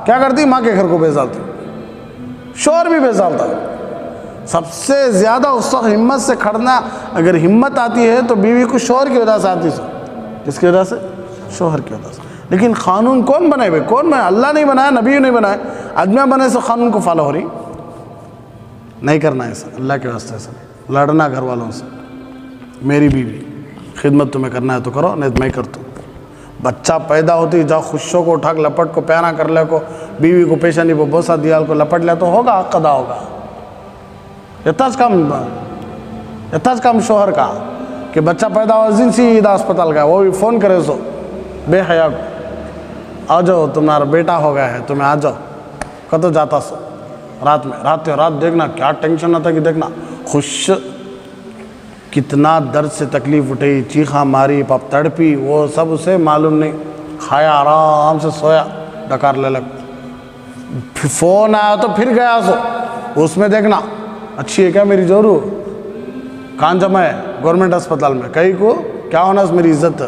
کیا کرتی؟ ماں کے گھر کو بیزالتی، شوہر بھی بیزالتا. سب سے زیادہ اس وقت ہمت سے کھڑنا، اگر ہمت آتی ہے تو بیوی کو شوہر کی وجہ سے آتی ہے. کس کی وجہ سے؟ شوہر کی وجہ سے. لیکن قانون کون بنائے بھائی؟ کون بنائے؟ اللہ نہیں بنایا، نبی نہیں بنائے. آدمیاں بنے سے قانون کو فالو ہو رہی نہیں کرنا ایسا. اللہ کے واسطے سے لڑنا گھر والوں سے، میری بیوی خدمت تمہیں کرنا ہے تو کرو، نہیں تو میں کرتا ہوں. بچہ پیدا ہوتی جاؤ خوشوں کو اٹھا کے لپٹ کو پیارا کر لے کو، بیوی کو پیشانی کو بوسا دیا کو لپٹ لے تو ہوگا قضا ہوگا. اتاج کام شوہر کا کہ بچہ پیدا ہوا دن سیدھا اسپتال گیا، وہ بھی فون کرے سو بے حیا کو، آ جاؤ تمہارا بیٹا ہو گیا ہے تمہیں آ جاؤ. کدو جاتا سو رات میں، رات دیکھنا کیا ٹینشن آتا کہ دیکھنا خوش کتنا درد سے تکلیف اٹھی، چیخا ماری، پاپ تڑپی، وہ سب اسے معلوم نہیں. کھایا آرام سے سویا، ڈکار لے لگ. پھر فون آیا تو پھر گیا سو اس میں دیکھنا اچھی ہے کیا میری جورو، کہاں جمع ہے؟ گورنمنٹ اسپتال میں. کئی کو کیا ہونا اس میری عزت،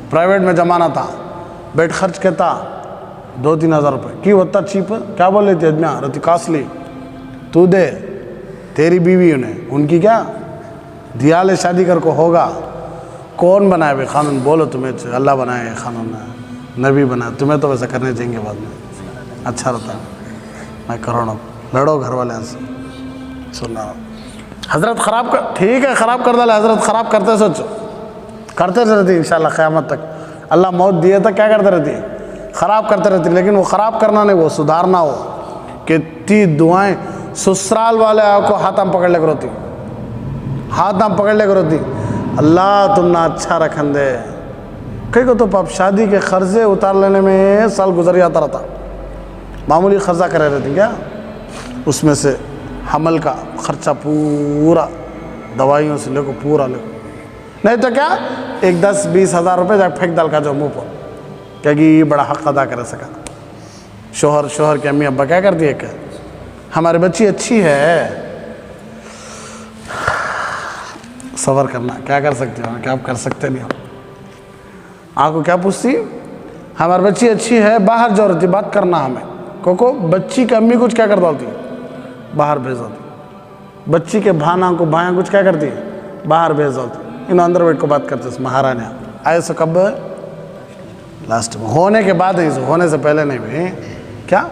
پرائیویٹ میں جمانا تھا. بیڈ خرچ کہتا 2-3 ہزار روپے کی ہوتا چیپ، کیا بول رہی تھی ادمیاں رہتی کاسٹلی، تو دے تیری بیوی انہیں ان کی کیا دیا لے شادی کر کو ہوگا. کون بنائے بھائی قانون؟ بولو تمہیں اللہ بنائے قانون، نبی بنائے. تمہیں تو ویسا کرنے چاہیں گے بعد میں، اچھا رہتا ہے. میں کروڑوں لڑو گھر والے سے سننا. حضرت خراب کر ٹھیک ہے، خراب کر ڈالے حضرت، خراب کرتے سوچو کرتے رہتی انشاءاللہ قیامت تک. اللہ موت دیے تک کیا کرتے رہتی؟ خراب کرتے رہتی. لیکن وہ خراب کرنا نہیں، وہ سدھارنا ہو. کتنی دعائیں سسرال والے آپ کو ہاتھ پکڑ لے کر ہوتی، ہاتھ پکڑ لے کر ہوتی، اللہ تم نہ اچھا رکھن دے. کئی کو تو پاپ شادی کے قرضے اتار لینے میں سال گزر جاتا رہتا. معمولی قرضہ کرے رہتی کیا، اس میں سے حمل کا خرچہ پورا دوائیوں سے لے کو پورا لے کو، نہیں تو کیا 10-20 ہزار روپے جا پھینک ڈال کا جو منہ پر، کیا کہ یہ بڑا حق ادا کر سکا. شوہر کے امی ابا کیا کرتی ہے کہ ہماری بچی اچھی ہے، صبر کرنا. کیا کر سکتے ہو؟ کیا آپ کر سکتے نہیں ہو. آپ کو کیا پوچھتی؟ ہماری بچی اچھی ہے، باہر جو رہتی بات کرنا ہمیں کو بچی کی امی کچھ کیا کرتا ہوتی باہر بھیج ہوتی، بچی کے بھانا کو بھائیاں کچھ کیا کرتی باہر بھیج ہوتی، انہوں اندر بیٹھ کو بات کرتے مہارانے آئے سو کب لاسٹ میں ہونے کے بعد نہیں، ہونے سے پہلے نہیں بھی کیا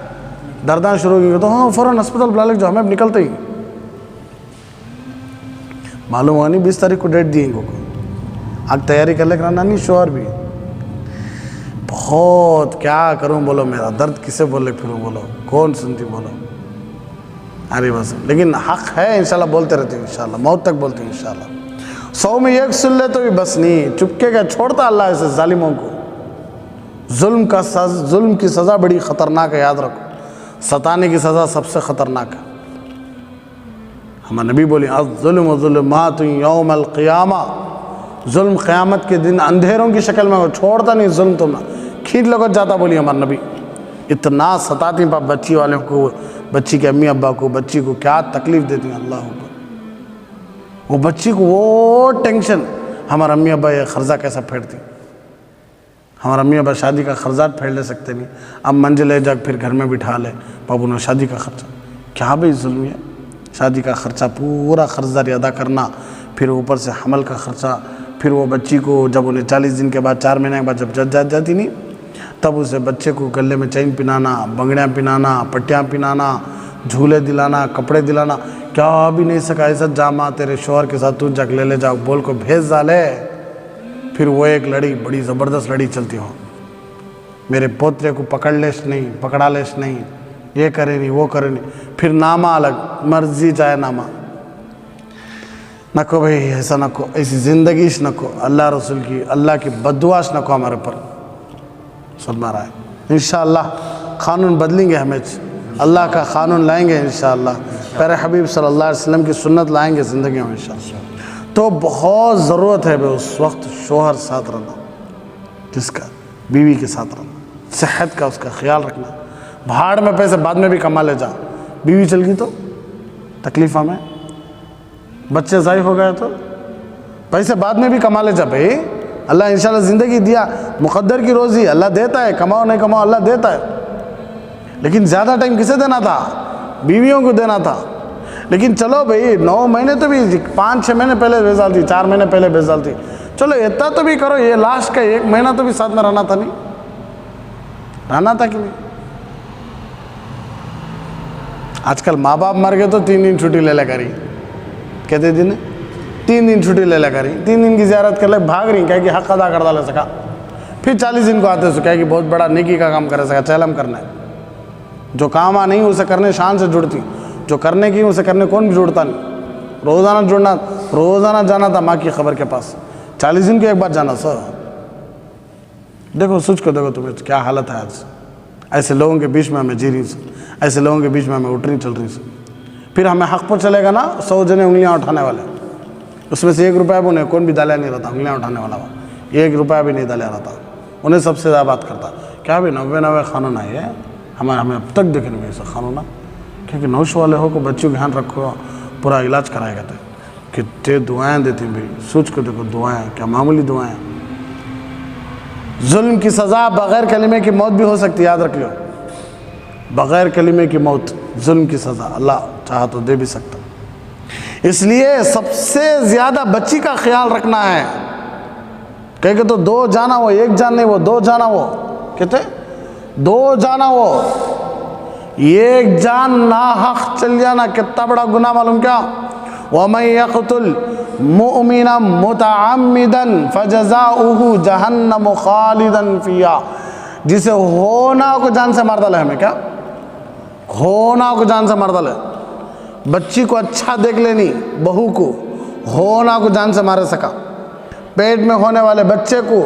درداں شروع کی تو ہاں فوراً ہسپتال بلا لے جو ہمیں نکلتے ہی معلوم ہوا نہیں 20 تاریخ کو ڈیٹ دی ان کو آگ تیاری کر لے کرانا نہیں، شوہر بھی بہت کیا کروں بولو، میرا درد کسے بولے پھروں بولو، کون سنتی بولو، ارے بس لیکن حق ہے انشاءاللہ بولتے رہتے ہیں، انشاءاللہ موت تک بولتے ہیں انشاءاللہ۔ 100 میں ایک سن لے تو بھی بس نہیں، چپکے کا چھوڑتا اللہ ایسے ظالموں کو۔ ظلم کی سزا بڑی خطرناک ہے، یاد رکھو، ستانے کی سزا سب سے خطرناک ہے۔ ہمارے نبی بولی الظلم ظلمات یوم القیامہ، ظلم قیامت کے دن اندھیروں کی شکل میں چھوڑتا نہیں ظلم، تم کھینچ لگت جاتا بولی ہمارے نبی، اتنا ستاتی پا بچی والوں کو، بچی کے امی ابا کو، بچی کو کیا تکلیف دیتی ہیں، اللہ اکبر۔ وہ بچی کو وہ ٹینشن، ہمارا امی ابا یہ قرضہ کیسا پھیڑتی، ہمارا امی ابا شادی کا قرضات پھیڑ لے سکتے نہیں، اب منزل لے جا پھر گھر میں بٹھا لے بابو نے شادی کا خرچہ، کیا بھئی ظلم ہے، شادی کا خرچہ پورا قرض داری ادا کرنا، پھر اوپر سے حمل کا خرچہ، پھر وہ بچی کو جب انہیں 40 دن کے بعد 4 مہینے کے بعد جب جد جاتی نہیں تب اسے بچے کو گلے میں چین پہنانا، بنگڑیاں پہنانا، پٹیاں پہنانا، جھولے دلانا، کپڑے دلانا، کیا بھی نہیں سکا ایسا جامع تیرے شوہر کے ساتھ تو جا کے لے لے جاؤ بول کو بھیج ڈالے۔ پھر وہ ایک لڑی بڑی زبردست لڑی چلتی ہو، میرے پوترے کو پکڑ لیش نہیں، پکڑا لیش نہیں، یہ کرے نہیں وہ کرے نہیں، پھر نامہ الگ، مرضی چاہے نامہ نکو بھئی، ایسا نکو، ایسی زندگیش نکو، اللہ رسول کی اللہ کی بددعاش نکو ہمارے پر، سننا رہا ہے انشاءاللہ۔ قانون بدلیں گے ہمیں، اللہ کا قانون لائیں گے انشاءاللہ، پیارے حبیب صلی اللہ علیہ وسلم کی سنت لائیں گے زندگی میں انشاءاللہ۔ تو بہت ضرورت ہے اس وقت شوہر ساتھ رہنا، جس کا بیوی کے ساتھ رہنا، صحت کا اس کا خیال رکھنا، بھاڑ میں پیسے بعد میں بھی کما لے جا، بیوی چل گئی تو تکلیف ہمیں، بچے ضائع ہو گئے تو پیسے بعد میں بھی کما لے جا بھائی، اللہ انشاءاللہ زندگی دیا، مقدر کی روزی اللہ دیتا ہے، کماؤ نہیں کماؤ اللہ دیتا ہے، لیکن زیادہ ٹائم کسے دینا تھا، بیویوں کو دینا تھا۔ لیکن چلو بھئی 9 مہینے تو بھی 5-6 مہینے پہلے بھیج ڈالتی، 4 مہینے پہلے بھیج ڈالتی، چلو اتنا تو بھی کرو، یہ لاسٹ کا 1 مہینہ تو بھی ساتھ میں رہنا تھا، نہیں رہنا تھا کہ نہیں؟ آج کل ماں باپ مر گئے تو 3 دن چھٹی لے لے کری، کہتے دن 3 دن چھٹی لے لے کری، 3 دن کی زیارت کر لے بھاگ رہی، کہہ کہ حق ادا کر ڈالے سکا، پھر 40 دن کو آتے سو کہہ کہ بہت بڑا نیکی کا کام کرے سکا، چہلم کرنا ہے، جو کام نہیں اسے کرنے شان سے جڑتی، جو کرنے کی اسے کرنے کون بھی جڑتا نہیں، روزانہ جڑنا، روزانہ جانا تھا ماں کی خبر کے پاس، 40 دن کے ایک بار جانا سر، دیکھو سوچ کو دیکھو تمہیں کیا حالت ہے آج، ایسے لوگوں کے بیچ میں ہمیں جی رہی سو، ایسے لوگوں کے بیچ میں ہمیں اٹھ رہی چل رہی سو، پھر ہمیں حق پر چلے گا نا 100 جنے انگلیاں اٹھانے والے، اس میں سے 1 روپیہ بھی انہیں کون بھی دالیا نہیں رہتا، انگلیاں اٹھانے والا 1 روپیہ بھی نہیں دالیا رہتا، انہیں سب سے زیادہ بات کرتا، کیا بھی 90 قانون آئی ہے، ہمیں اب تک دیکھنے میں ایسا قانون، کیونکہ نوش والے ہو کو بچوں کا دھیان رکھو، پورا علاج کرائے گا تھے، کتنے دعائیں دیتی ہیں بھائی، سوچ کو دیکھو دعائیں کیا معمولی دعائیں، ظلم کی سزا بغیر کلمے کی موت بھی ہو سکتی ہے، یاد رکھ لو، بغیر کلمے کی موت، ظلم کی سزا اللہ چاہا تو دے بھی سکتا، اس لیے سب سے زیادہ بچی کا خیال رکھنا ہے، کہ تو 2 جانا وہ 1 جان نہیں، وہ 2 جانا وہ کہتے 2 جانا وہ 1 جان ناحق چل جانا کتنا بڑا گناہ معلوم کیا، وَمَن يَقْتُلْ مُؤْمِنًا مُتَعَمِّدًا فَجَزَاؤُهُ جَهَنَّمُ خَالِدًا فِيهَا، جسے ہونا کو جان سے مار ڈالے، ہمیں کیا ہونا کو جان سے مار ڈالے، بچی کو اچھا دیکھ لینی، بہو کو ہونا کو جان سے مارے سکا، پیٹ میں ہونے والے بچے کو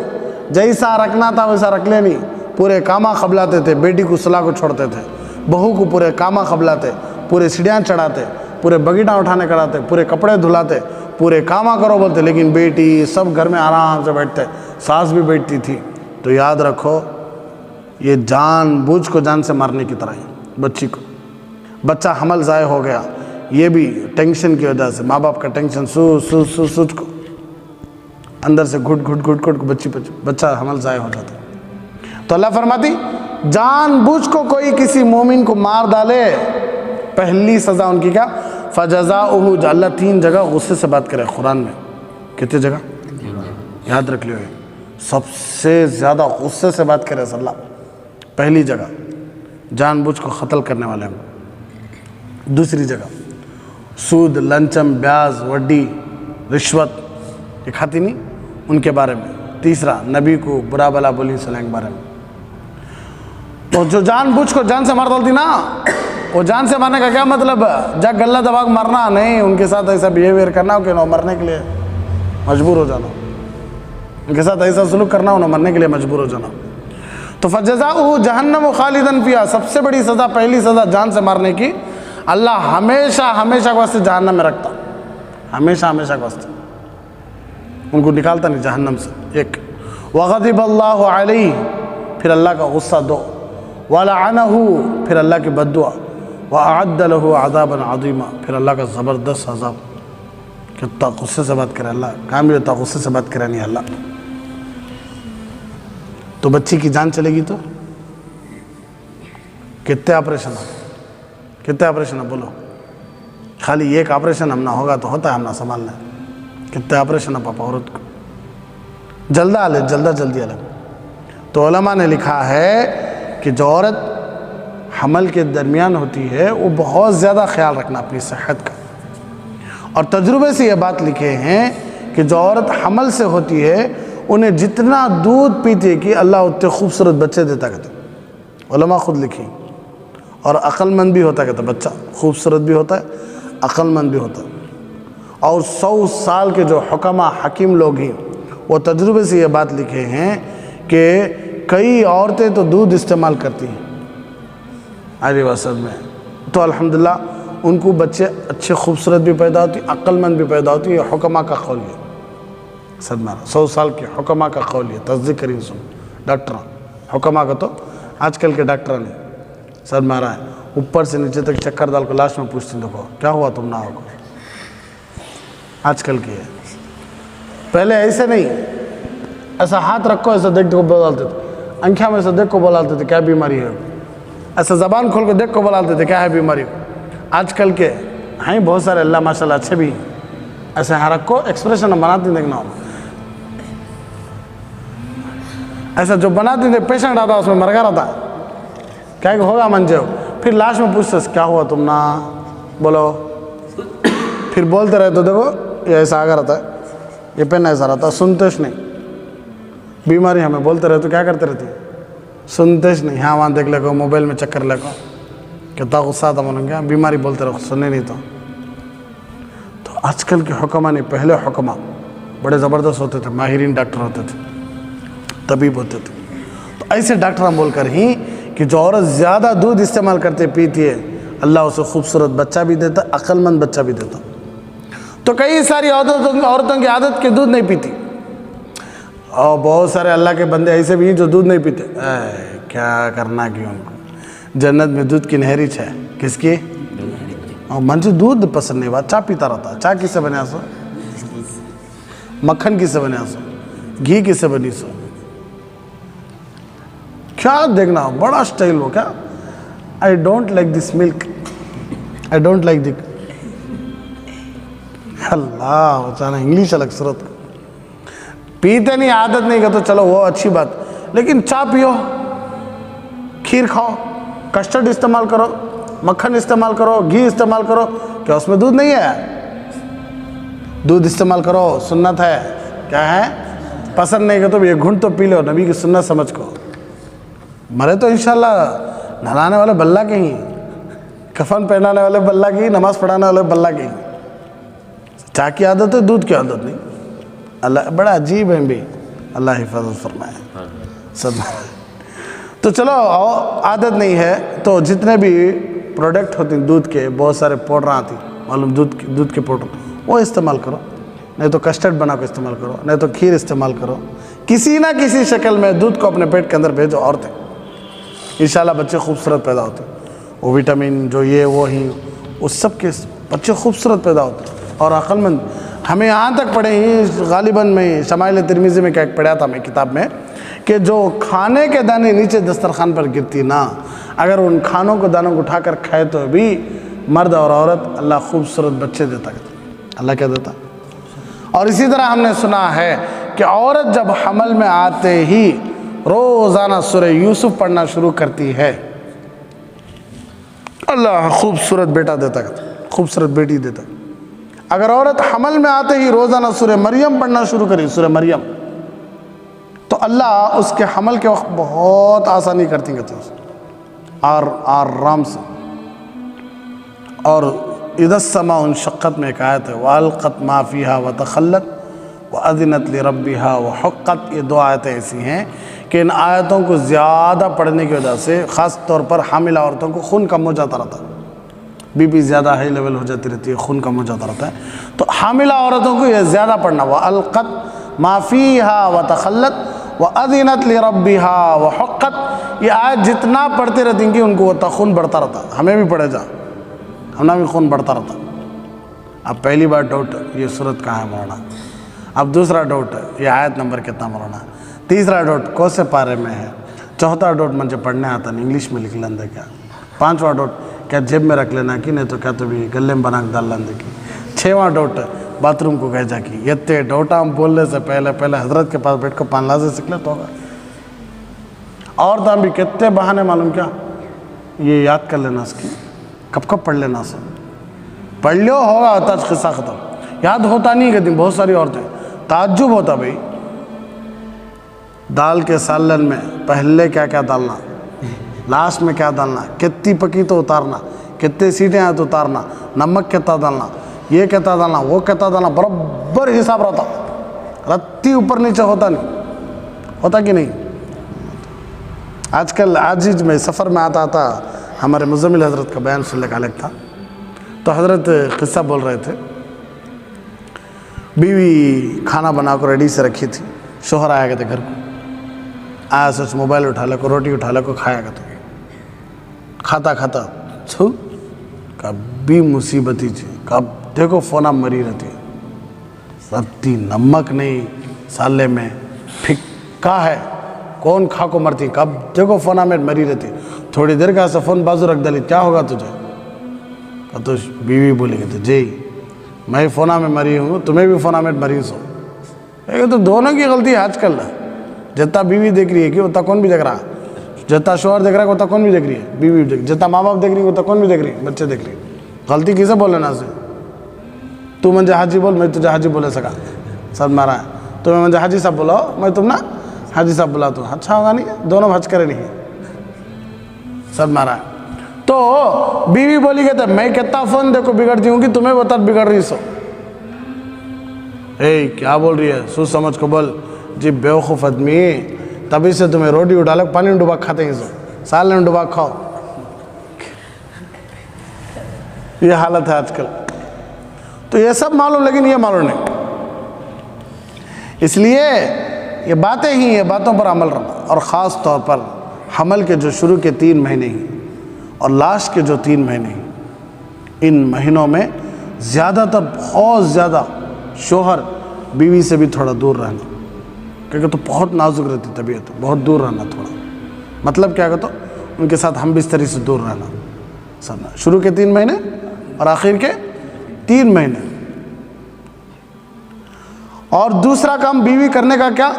جیسا رکھنا تھا ویسا رکھ لینی، پورے کاما قبلاتے تھے، بیٹی کو صلاح کو چھوڑتے تھے، بہو کو پورے کاما قبلاتے، پورے سیڑھیاں چڑھاتے، پورے بگیٹاں اٹھانے کراتے، پورے کپڑے دھلاتے، پورے کاما کرو بولتے، لیکن بیٹی سب گھر میں آرام سے بیٹھتے، ساس بھی بیٹھتی تھی، تو یاد رکھو یہ جان بوجھ کو جان سے مارنے کی طرح ہے بچی کو، بچہ حمل ضائع ہو گیا، یہ بھی ٹینشن کی وجہ سے، ماں باپ کا ٹینشن سوچ کو اندر سے گھٹ گھٹ بچہ حمل ضائع ہو جاتا ہے، تو اللہ فرماتی جان بوجھ کو کوئی کسی مومن کو مار ڈالے پہلی سزا ان کی کیا؟ فجزاؤہ. اللہ 3 جگہ غصے سے بات کرے قرآن میں. کتنے جگہ یاد رکھ لیو؟ سب سے زیادہ غصے سے بات کرے اللہ. پہلی جگہ جان بوجھ کو قتل کرنے والے ہیں. دوسری جگہ سود، لنچم، بیاز، وڈی، رشوت یہ کھاتی نہیں ان کے بارے میں. تیسرا نبی کو برا بلا بولی سلام کے بارے میں. تو جو جان بوجھ کو جان سے مار ڈالتی نا، وہ جان سے مارنے کا کیا مطلب؟ جا گلہ دبا کے مرنا نہیں، ان کے ساتھ ایسا بیہیویئر کرنا ہو کہ انہوں مرنے کے لیے مجبور ہو جانا، ان کے ساتھ ایسا سلوک کرنا انہوں مرنے کے لیے مجبور ہو جانا. تو فجزاؤہ جہنم خالدن فیہا. سب سے بڑی سزا، پہلی سزا جان سے مارنے کی، اللہ ہمیشہ ہمیشہ کے واسطے جہنم میں رکھتا. ہمیشہ ہمیشہ کے واسطے ان کو نکالتا نہیں جہنم سے. ایک وغضب اللہ علیہ، پھر اللہ کا غصہ دو. ولعنہ، پھر اللہ کی بد دعا. وأعد له عذابا عظیما، پھر اللہ کا زبردست عذاب. کتنا غصے سے بات کرے اللہ، کام بھی ہوتا غصے سے بات کرے نہیں اللہ. تو بچی کی جان چلے گی تو کتنے آپریشن کتنے آپریشن بولو؟ خالی ایک آپریشن ہم نہ ہوگا تو ہوتا ہے ہم نہ سنبھالنا. کتنے آپریشن پاپا عورت کو جلدہ جلدی الگ. تو علماء نے لکھا ہے کہ جو عورت حمل کے درمیان ہوتی ہے وہ بہت زیادہ خیال رکھنا اپنی صحت کا. اور تجربے سے یہ بات لکھے ہیں کہ جو عورت حمل سے ہوتی ہے انہیں جتنا دودھ پیتی ہے کہ اللہ اتنے خوبصورت بچے دیتا کہتے. علماء خود لکھی. اور عقل مند بھی ہوتا کہتا بچہ، خوبصورت بھی ہوتا ہے، عقل مند بھی ہوتا ہے. اور 100 سال کے جو حکماء حکیم لوگ ہیں وہ تجربے سے یہ بات لکھے ہیں کہ کئی عورتیں تو دودھ استعمال کرتی ہیں آج وسط میں، تو الحمدللہ ان کو بچے اچھے خوبصورت بھی پیدا ہوتی، عقل مند بھی پیدا ہوتی. یہ حکماء کا قول ہے. صدمہ 100 سال کے حکماء کا قول ہے. تصدیق کریں سن ڈاکٹر حکماء کا، تو آج کل کے ڈاکٹر نے سد مارا ہے اوپر سے نیچے تک چکر ڈال کو لاش میں پوچھتے ہیں دیکھو کیا ہوا تم نہ ہوگا. آج کل کی ہے. پہلے ایسے نہیں، ایسا ہاتھ رکھو ایسا دیکھ کو بولالتے تھے، انکھیا میں سے دیکھ کو بولالتے تھے کیا بیماری ہے، ایسا زبان کھول کے دیکھ کو بولالتے تھے کیا ہے بیماری. آج کل کے ہیں بہت سارے اللہ ماشاءاللہ اچھے بھی، ایسے ہاں رکھو ایکسپریشن بناتے دیکھنا ہو، ایسا جو بناتے تھے پیشنٹ آتا اس میں مرگا رہتا کیا کہ ہوگا منجے ہو. پھر لاش میں پوچھتے کیا ہوا تم نہ بولو، پھر بولتے رہے تو دیکھو یہ ایسا آگا رہتا ہے، یہ پین ایسا رہتا ہے، سنتےش نہیں. بیماری ہمیں بولتے رہے تو کیا کرتے رہتی، سنتےش نہیں. ہاں وہاں دیکھ لے کو موبائل میں چکر لے کو کتنا غصہ آتا من گیا، بیماری بولتے رہو سننے نہیں. تو آج کل کے حکماء نہیں، پہلے حکماء بڑے زبردست ہوتے تھے، ماہرین ڈاکٹر ہوتے تھے، طبیب ہوتے تھے. تو ایسے ڈاکٹر بول کر ہی کہ جو عورت زیادہ دودھ استعمال کرتے پیتی ہے اللہ اسے خوبصورت بچہ بھی دیتا، عقل مند بچہ بھی دیتا. تو کئی ساری عورتوں کی عادت کہ دودھ نہیں پیتی، اور بہت سارے اللہ کے بندے ایسے بھی ہیں جو دودھ نہیں پیتے. کیا کرنا کی ان کو جنت میں دودھ کی نہری ہے. کس کی؟ اور منجھے دودھ پسند نہیں ہوا، چاہ پیتا رہتا. چاہ کس سے بنے سو؟ مکھن کس سے بنے سو؟ گھی کس سے بنی سو؟ کیا دیکھنا ہو بڑا سٹائل ہو کیا. آئی ڈونٹ لائک دس ملک، آئی ڈونٹ لائک دی. اللہ بچانا انگلش الگ صورت پیتے نہیں، عادت نہیں کہ تو چلو وہ اچھی بات، لیکن چاہ پیو، کھیر کھاؤ، کسٹرڈ استعمال کرو، مکھن استعمال کرو، گھی استعمال کرو. کیا اس میں دودھ نہیں ہے؟ دودھ استعمال کرو، سنت ہے. کیا ہے؟ پسند نہیں کہ تو یہ گھنٹ تو پی لو، نبی کی سنت سمجھ کو. مرے تو انشاءاللہ نہلانے والے بلّہ کے ہی، کفن پہنانے والے بلّہ کے ہی، نماز پڑھانے والے بلّہ کے ہی. چاہ کی عادت ہے، دودھ کی عادت نہیں. اللہ بڑا عجیب ہے بھی، اللہ حفاظت فرمائے. تو چلو عادت نہیں ہے تو جتنے بھی پروڈکٹ ہوتے ہیں دودھ کے، بہت سارے پاؤڈر آتی معلوم دودھ کے پاؤڈر، وہ استعمال کرو. نہیں تو کسٹرڈ بنا کے استعمال کرو، نہیں تو کھیر استعمال کرو. کسی نہ کسی شکل میں دودھ کو اپنے پیٹ کے اندر بھیجو. عورتیں انشاءاللہ بچے خوبصورت پیدا ہوتے، وہ وٹامن جو یہ وہ ہی اس سب کے بچے خوبصورت پیدا ہوتے اور عقل مند. ہمیں یہاں تک پڑھے ہی غالباً میں شمائل ترمذی میں کیا پڑھا تھا میں کتاب میں کہ جو کھانے کے دانے نیچے دسترخوان پر گرتی نا، اگر ان کھانوں کو دانوں کو اٹھا کر کھائے تو بھی مرد اور عورت اللہ خوبصورت بچے دیتا ہے۔ اللہ کیا دیتا؟ اور اسی طرح ہم نے سنا ہے کہ عورت جب حمل میں آتے ہی روزانہ سورہ یوسف پڑھنا شروع کرتی ہے، اللہ خوبصورت بیٹا دیتا ہے، خوبصورت بیٹی دیتا ہے۔ اگر عورت حمل میں آتے ہی روزانہ سورہ مریم پڑھنا شروع کری، سورہ مریم، تو اللہ اس کے حمل کے وقت بہت آسانی کرتی ہیں اور آرام سے۔ اور اذا السماء انشقت میں ایک آیت ہے وَأَلْقَتْ مَا فِيهَا وَتَخَلَّتْ وَأَذِنَتْ لِرَبِّهَا وَحُقَّتْ، یہ دو آیتیں ایسی ہیں کہ ان آیتوں کو زیادہ پڑھنے کی وجہ سے خاص طور پر حاملہ عورتوں کو خون کم ہو جاتا رہتا ہے، بی پی زیادہ ہائی لیول ہو جاتی رہتی ہے، خون کم ہو جاتا رہتا ہے، تو حاملہ عورتوں کو یہ زیادہ پڑھنا وَأَلْقَتْ مَا فِيهَا وَتَخَلَّتْ وَأَذِنَتْ لِرَبِّهَا وَحُقَّتْ، یہ آیت جتنا پڑھتے رہتی ہیں کہ ان کو وہ خون بڑھتا رہتا، ہمیں بھی پڑھے جا، ہمنا بھی خون بڑھتا رہتا۔ اب پہلی بار ڈاؤٹ یہ صورت کہاں ہے مولانا، اب دوسرا ڈاؤٹ یہ آیت نمبر کتنا مولانا، تیسرا ڈاؤٹ کون سے پارے میں ہے، چوتھا ڈاؤٹ مجھے پڑھنے آتا نہیں، انگلش میں لکھ لیندے کیا، پانچواں ڈاؤٹ کیا جیب میں رکھ لینا کی، نہیں تو کیا تو بھی گلے میں بنا کے ڈال لیندے کی، چھواں ڈاؤٹ باتھ روم کو گئے جا کی۔ یہ ڈاؤٹا ہم بولنے سے پہلے حضرت کے پاس بیٹھ کو پان لازے سکھ لے تو ہوگا، اور تو ہم بھی کتنے بہانے معلوم کیا، یہ یاد کر لینا اس کی، کب پڑھ لینا سے پڑھ لیو ہوگا ہوتا قصہ ختم، یاد ہوتا نہیں کہتی بہت ساری عورتیں، تعجب ہوتا بھئی دال کے سالن میں پہلے کیا کیا ڈالنا، لاسٹ میں کیا ڈالنا، کتنی پکی تو اتارنا، کتنے سیٹیں ہیں تو اتارنا، نمک کتنا ڈالنا، یہ کتنا ڈالنا، وہ کتنا ڈالنا، برابر حساب رہتا، رتی اوپر نیچے ہوتا نہیں، ہوتا کہ نہیں؟ آج کل آج میں سفر میں آتا ہمارے مزمل حضرت کا بیان سننے کا الگ تھا، تو حضرت قصہ بول رہے تھے، بیوی کھانا بنا کر ریڈی سے رکھی تھی، شوہر آیا کرتے گھر کو، آیا سوچ موبائل اٹھا لے کو، روٹی اٹھا لے کو، کھایا کرتے کھاتا چھو کبھی مصیبتی چی، کب دیکھو فونا مری رہتی ہے، رتی نمک نہیں سالے میں، پھکا ہے، کون کھا کو مرتی، کب دیکھو فونا میں مری رہتی، تھوڑی دیر کا ایسا فون بازو رکھ ڈالی، کیا ہوگا تجھے؟ تو بیوی بولی گئی تھی جی میں فونا میں مری ہوں، تمہیں بھی فونا میں مریض ہو، تو دونوں کی غلطی ہے آج کل، جتنا بیوی دیکھ رہی ہے کہ اتنا کون بھی دیکھ رہا، جتنا شوہر دیکھ رہا ہے اتنا کون بھی دیکھ رہی ہے، بیوی بھی دیکھ، جتنا ماں باپ دیکھ رہی ہے اتنا کون بھی دیکھ رہی ہے، بچے دیکھ رہی ہے، غلطی کسے بول لینا سے، تو مجھے حاجی بول، میں تجھے حاجی بولے سکا، سب مارا ہے، تمہیں مجھے حاجی صاحب بلاؤ، میں تم نا حاجی صاحب بلا تو اچھا ہوگا نہیں، دونوں حج کرے نہیں، سب مارا ہے۔ تو بیوی بولی کہتا ہے میں کتنا فون دیکھو بگڑتی ہوں کہ تمہیں بتا بگڑ رہی سو، اے کیا بول رہی ہے، سوچ سمجھ کو بول، جی بیوقوف آدمی، تبھی سے تمہیں روٹی اٹھا لے پانی میں ڈبا کھاتے ہیں، سال میں ڈبا کھاؤ، یہ حالت ہے آج کل، تو یہ سب معلوم لیکن یہ معلوم نہیں، اس لیے یہ باتیں ہی، یہ باتوں پر عمل رہنا، اور خاص طور پر حمل کے جو شروع کے 3 مہینے ہی اور لاسٹ کے جو 3 مہینے ہی، ان مہینوں میں زیادہ تر بہت زیادہ شوہر بیوی سے بھی تھوڑا دور رہنا، کیونکہ تو بہت نازک رہتی طبیعت، بہت دور رہنا تھوڑا، مطلب کیا کہتا ان کے ساتھ ہم بستری سے دور رہنا، سمجھنا، شروع کے 3 مہینے اور آخر کے 3 مہینے۔ اور دوسرا کام بیوی کرنے کا کیا،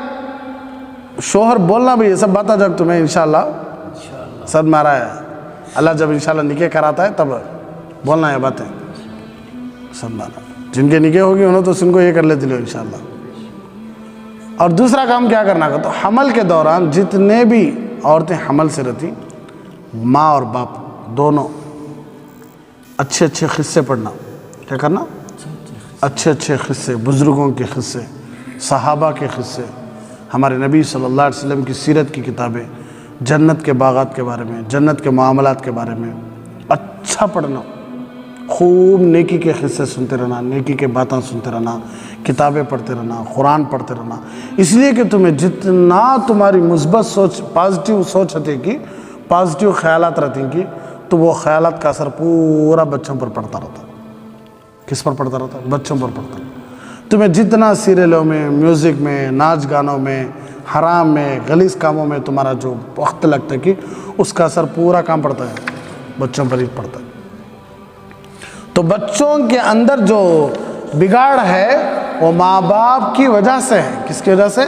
شوہر بولنا بھی، یہ سب باتیں جب تمہیں انشاءاللہ صد مارا ہے، اللہ جب انشاءاللہ نکاح کراتا ہے تب بولنا ہے باتیں، صد مارا، جن کے نکاح ہوگی انہوں تو سن کو یہ کر لیتے لو انشاءاللہ۔ اور دوسرا کام کیا کرنا کا، تو حمل کے دوران جتنے بھی عورتیں حمل سے رہتی، ماں اور باپ دونوں اچھے اچھے قصے پڑھنا، کیا کرنا، اچھے اچھے قصے، بزرگوں کے قصے، صحابہ کے قصے، ہمارے نبی صلی اللہ علیہ وسلم کی سیرت کی کتابیں، جنت کے باغات کے بارے میں، جنت کے معاملات کے بارے میں اچھا پڑھنا، خوب نیکی کے قصے سنتے رہنا، نیکی کے باتیں سنتے رہنا، کتابیں پڑھتے رہنا، قرآن پڑھتے رہنا، اس لیے کہ تمہیں جتنا تمہاری مثبت سوچ، پازیٹیو سوچ ہوتی کہ پازیٹیو خیالات رہتی کہ، تو وہ خیالات کا اثر پورا بچوں پر پڑتا رہتا، کس پر پڑتا رہتا، بچوں پر پڑتا رہتا۔ تمہیں جتنا سیریلوں میں، میوزک میں، ناچ گانوں میں، حرام میں غلیظ کاموں میں تمہارا جو وقت لگتا ہے کہ اس کا اثر پورا کام پڑتا ہے، بچوں پر ہی پڑتا ہے۔ تو بچوں کے اندر جو بگاڑ ہے وہ ماں باپ کی وجہ سے ہے۔ کس کی وجہ سے؟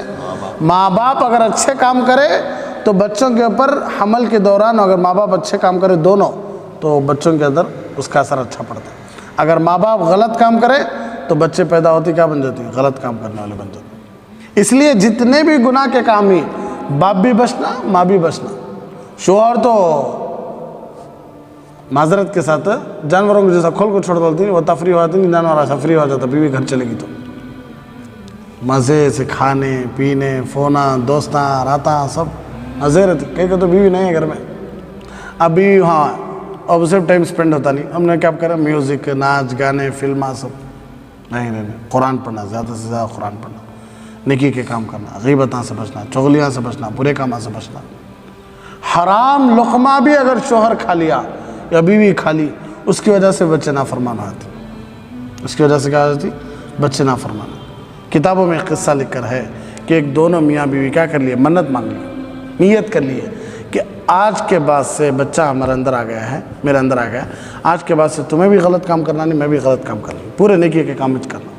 ماں باپ اگر اچھے کام کرے تو بچوں کے اوپر حمل کے دوران اگر ماں باپ اچھے کام کرے دونوں، تو بچوں کے اندر اس کا اثر اچھا پڑتا ہے۔ اگر ماں باپ غلط کام کرے تو بچے پیدا ہوتے کیا بن جاتے ہیں؟ غلط کام کرنے والے بن جاتے ہیں۔ اس لیے جتنے بھی گناہ کے کام ہی، باپ بھی بچنا، ماں بھی بچنا۔ شوہر تو معذرت کے ساتھ جانوروں کو جیسا کھول کو چھوڑ دیتی، وہ تفریح ہو جاتی نہیں، جانور ایسا فری ہو جاتا، بیوی گھر چلے گی تو مزے سے کھانے پینے، فونا، دوستاں، راتاں، سب مزے رہتے۔ کہیں کہ تو بیوی نہیں ہے گھر میں، اب بیوی ہاں اب صرف ٹائم سپینڈ ہوتا نہیں، ہم نے کیا کرا؟ میوزک، ناچ گانے، فلمیں، سب نہیں، قرآن پڑھنا، زیادہ سے زیادہ قرآن پڑھنا، نیکی کے کام کرنا، غیبتوں سے بچنا، چغلیاں سے بچنا، برے کاموں سے بچنا۔ حرام لقمہ بھی اگر شوہر کھا لیا یا بیوی کھا لی، اس کی وجہ سے بچے نافرمان ہوتے، اس کی وجہ سے کیا ہوتی؟ بچے نافرمان۔ کتابوں میں قصہ لکھ کر ہے کہ ایک دونوں میاں بیوی کیا کر لیے؟ منت مانگ لی، نیت کر لیے کہ آج کے بعد سے بچہ ہمارے اندر آ گیا ہے، میرے اندر آ گیا، آج کے بعد سے تمہیں بھی غلط کام کرنا نہیں، میں بھی غلط کام کرنا، پورے نیکی کے کام کرنا۔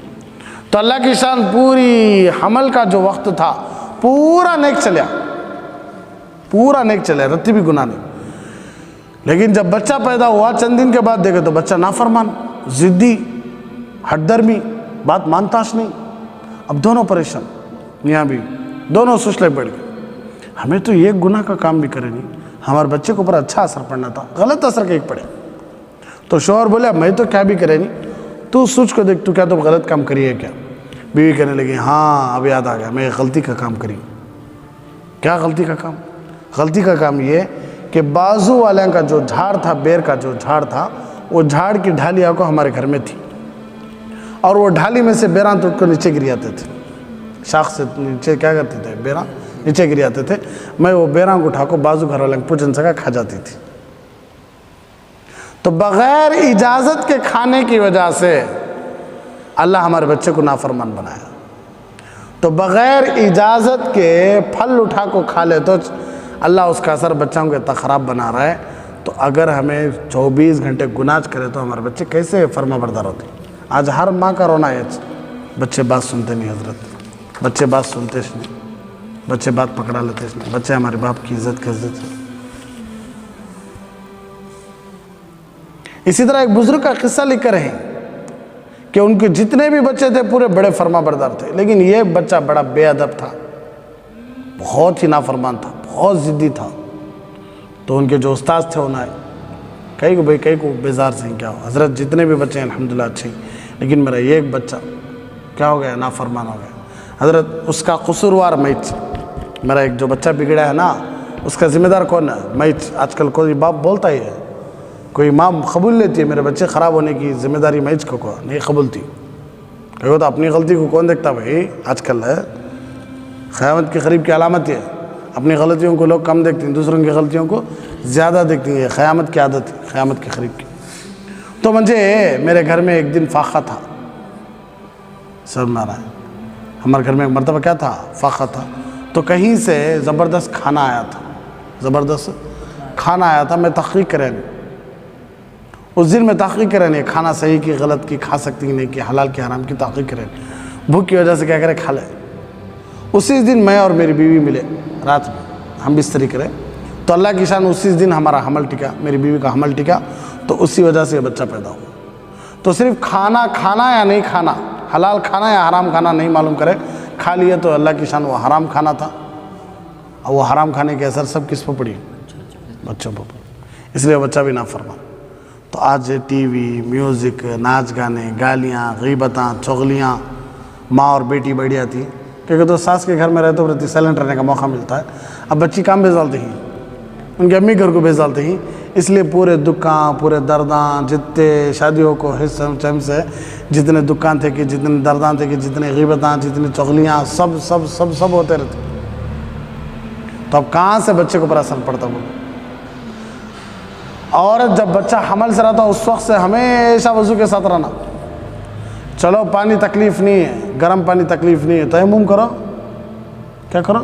تو اللہ کی شان، پوری حمل کا جو وقت تھا پورا نیک چلیا، پورا نیک چلیا، رتی بھی گناہ نہیں۔ لیکن جب بچہ پیدا ہوا چند دن کے بعد دیکھے تو بچہ نافرمان، ضدی، ہٹ درمی، بات مانتاش نہیں۔ اب دونوں پریشان، میاں بھی دونوں سوچ لے بیٹھ گئے، ہمیں تو یہ گناہ کا کام بھی کرے نہیں، ہمارے بچے کے اوپر اچھا اثر پڑنا تھا، غلط اثر کہیں پڑے۔ تو شوہر بولے میں تو کیا بھی کرے نہیں، تو سوچ کو دیکھ، تو کیا تو غلط کام کری ہے کیا؟ بیوی کہنے لگی ہاں اب یاد آ گیا، میں غلطی کا کام کری۔ کیا غلطی کا کام؟ غلطی کا کام یہ کہ بازو والوں کا جو جھاڑ تھا، بیر کا جو جھاڑ تھا، وہ جھاڑ کی ڈھالی کو ہمارے گھر میں تھی، اور وہ ڈھالی میں سے بیراں ٹوٹ کر نیچے گر جاتے تھے، شاخ سے نیچے کیا کرتے تھے؟ بیراں نیچے گر جاتے تھے۔ میں وہ بیراں کو اٹھا کو بازو گھر والے پوچھن سکا کھا جاتی تھی۔ تو بغیر اجازت کے کھانے کی وجہ سے اللہ ہمارے بچے کو نافرمان بنایا۔ تو بغیر اجازت کے پھل اٹھا کو کھا لے تو اللہ اس کا اثر بچوں کو اتنا خراب بنا رہا ہے۔ تو اگر ہمیں 24 گھنٹے گناہ کرے تو ہمارے بچے کیسے فرما بردار ہوتے؟ آج ہر ماں کا رونا ہے، بچے بات سنتے نہیں حضرت، بچے بات سنتے نہیں، بچے بات پکڑا لیتے نہیں، بچے ہمارے باپ کی عزت سے۔ اسی طرح ایک بزرگ کا قصہ لکھ کر ہے کہ ان کے جتنے بھی بچے تھے پورے بڑے فرما بردار تھے، لیکن یہ بچہ بڑا بے ادب تھا، بہت ہی نافرمان تھا، بہت ضدی تھا۔ تو ان کے جو استاد تھے انہیں کہیں کو کہیں کو بیزار سے کیا ہو حضرت، جتنے بھی بچے ہیں الحمدللہ اچھے، لیکن میرا یہ ایک بچہ کیا ہو گیا؟ نافرمان ہو گیا۔ حضرت اس کا قصوروار میں، میرا ایک جو بچہ بگڑا ہے نا، اس کا ذمہ دار کون ہے؟ میں آج کل کوئی باپ بولتا ہی ہے، کوئی ماں قبول لیتی ہے میرے بچے خراب ہونے کی ذمہ داری میں کو نہیں قبولتی، کہو تو اپنی غلطی کو کون دیکھتا بھائی؟ آج کل ہے قیامت کے قریب کی علامت یہ ہے، اپنی غلطیوں کو لوگ کم دیکھتے ہیں، دوسروں کی غلطیوں کو زیادہ دیکھتے ہیں، یہ قیامت کی عادت ہے، قیامت کے قریب کی۔ تو مجھے میرے گھر میں ایک دن فاقہ تھا، سر مارا ہے، ہمارے گھر میں ایک مرتبہ کیا تھا؟ فاقہ تھا۔ تو کہیں سے زبردست کھانا آیا تھا، زبردست کھانا آیا تھا، میں تحقیق کرے نہیں، اس دن میں تحقیق کرے نہیں، کھانا صحیح کی غلط کی، کھا سکتی نہیں کی، حلال کی حرام کی تحقیق کرے نہیں، بھوک کی وجہ سے کیا کرے؟ کھا لے۔ اسی دن میں اور میری بیوی ملے رات میں، ہم بستری کرے، تو اللہ کی شان اسی دن ہمارا حمل ٹکا، میری بیوی کا حمل ٹکا، تو اسی وجہ سے یہ بچہ پیدا ہوا۔ تو صرف کھانا کھانا یا نہیں کھانا، حلال کھانا یا حرام کھانا نہیں معلوم کرے، کھا لیا تو اللہ کی شان وہ حرام کھانا تھا، اور وہ حرام کھانے کے اثر سب کس پہ پڑی؟ بچوں پہ پڑی، اس لیے بچہ بھی نافرمان۔ تو آج ٹی وی، میوزک، ناچ گانے، گالیاں، غیبتاں، چغلیاں، ماں اور بیٹی بیٹھ جاتی، کیونکہ تو ساس کے گھر میں رہتے رہتی سائلنٹ رہنے کا موقع ملتا ہے، اب بچی کام بھیج ڈالتے ہیں، ان کے امی گھر کو بھیج ڈالتے ہیں، اس لیے پورے دکاں، پورے درداں، جتنے شادیوں کو حصہ سے جتنے دکان تھے کہ جتنے درداں تھے کہ جتنے غیبتاں، جتنی چغلیاں، سب سب سب سب ہوتے رہتے۔ تو اب کہاں سے بچے کو پر اثر پڑتا بولو؟ عورت جب بچہ حمل سے رہتا اس وقت سے ہمیشہ وضو کے ساتھ رہنا، چلو پانی تکلیف نہیں ہے، گرم پانی تکلیف نہیں ہے، تیمم کرو، کیا کرو؟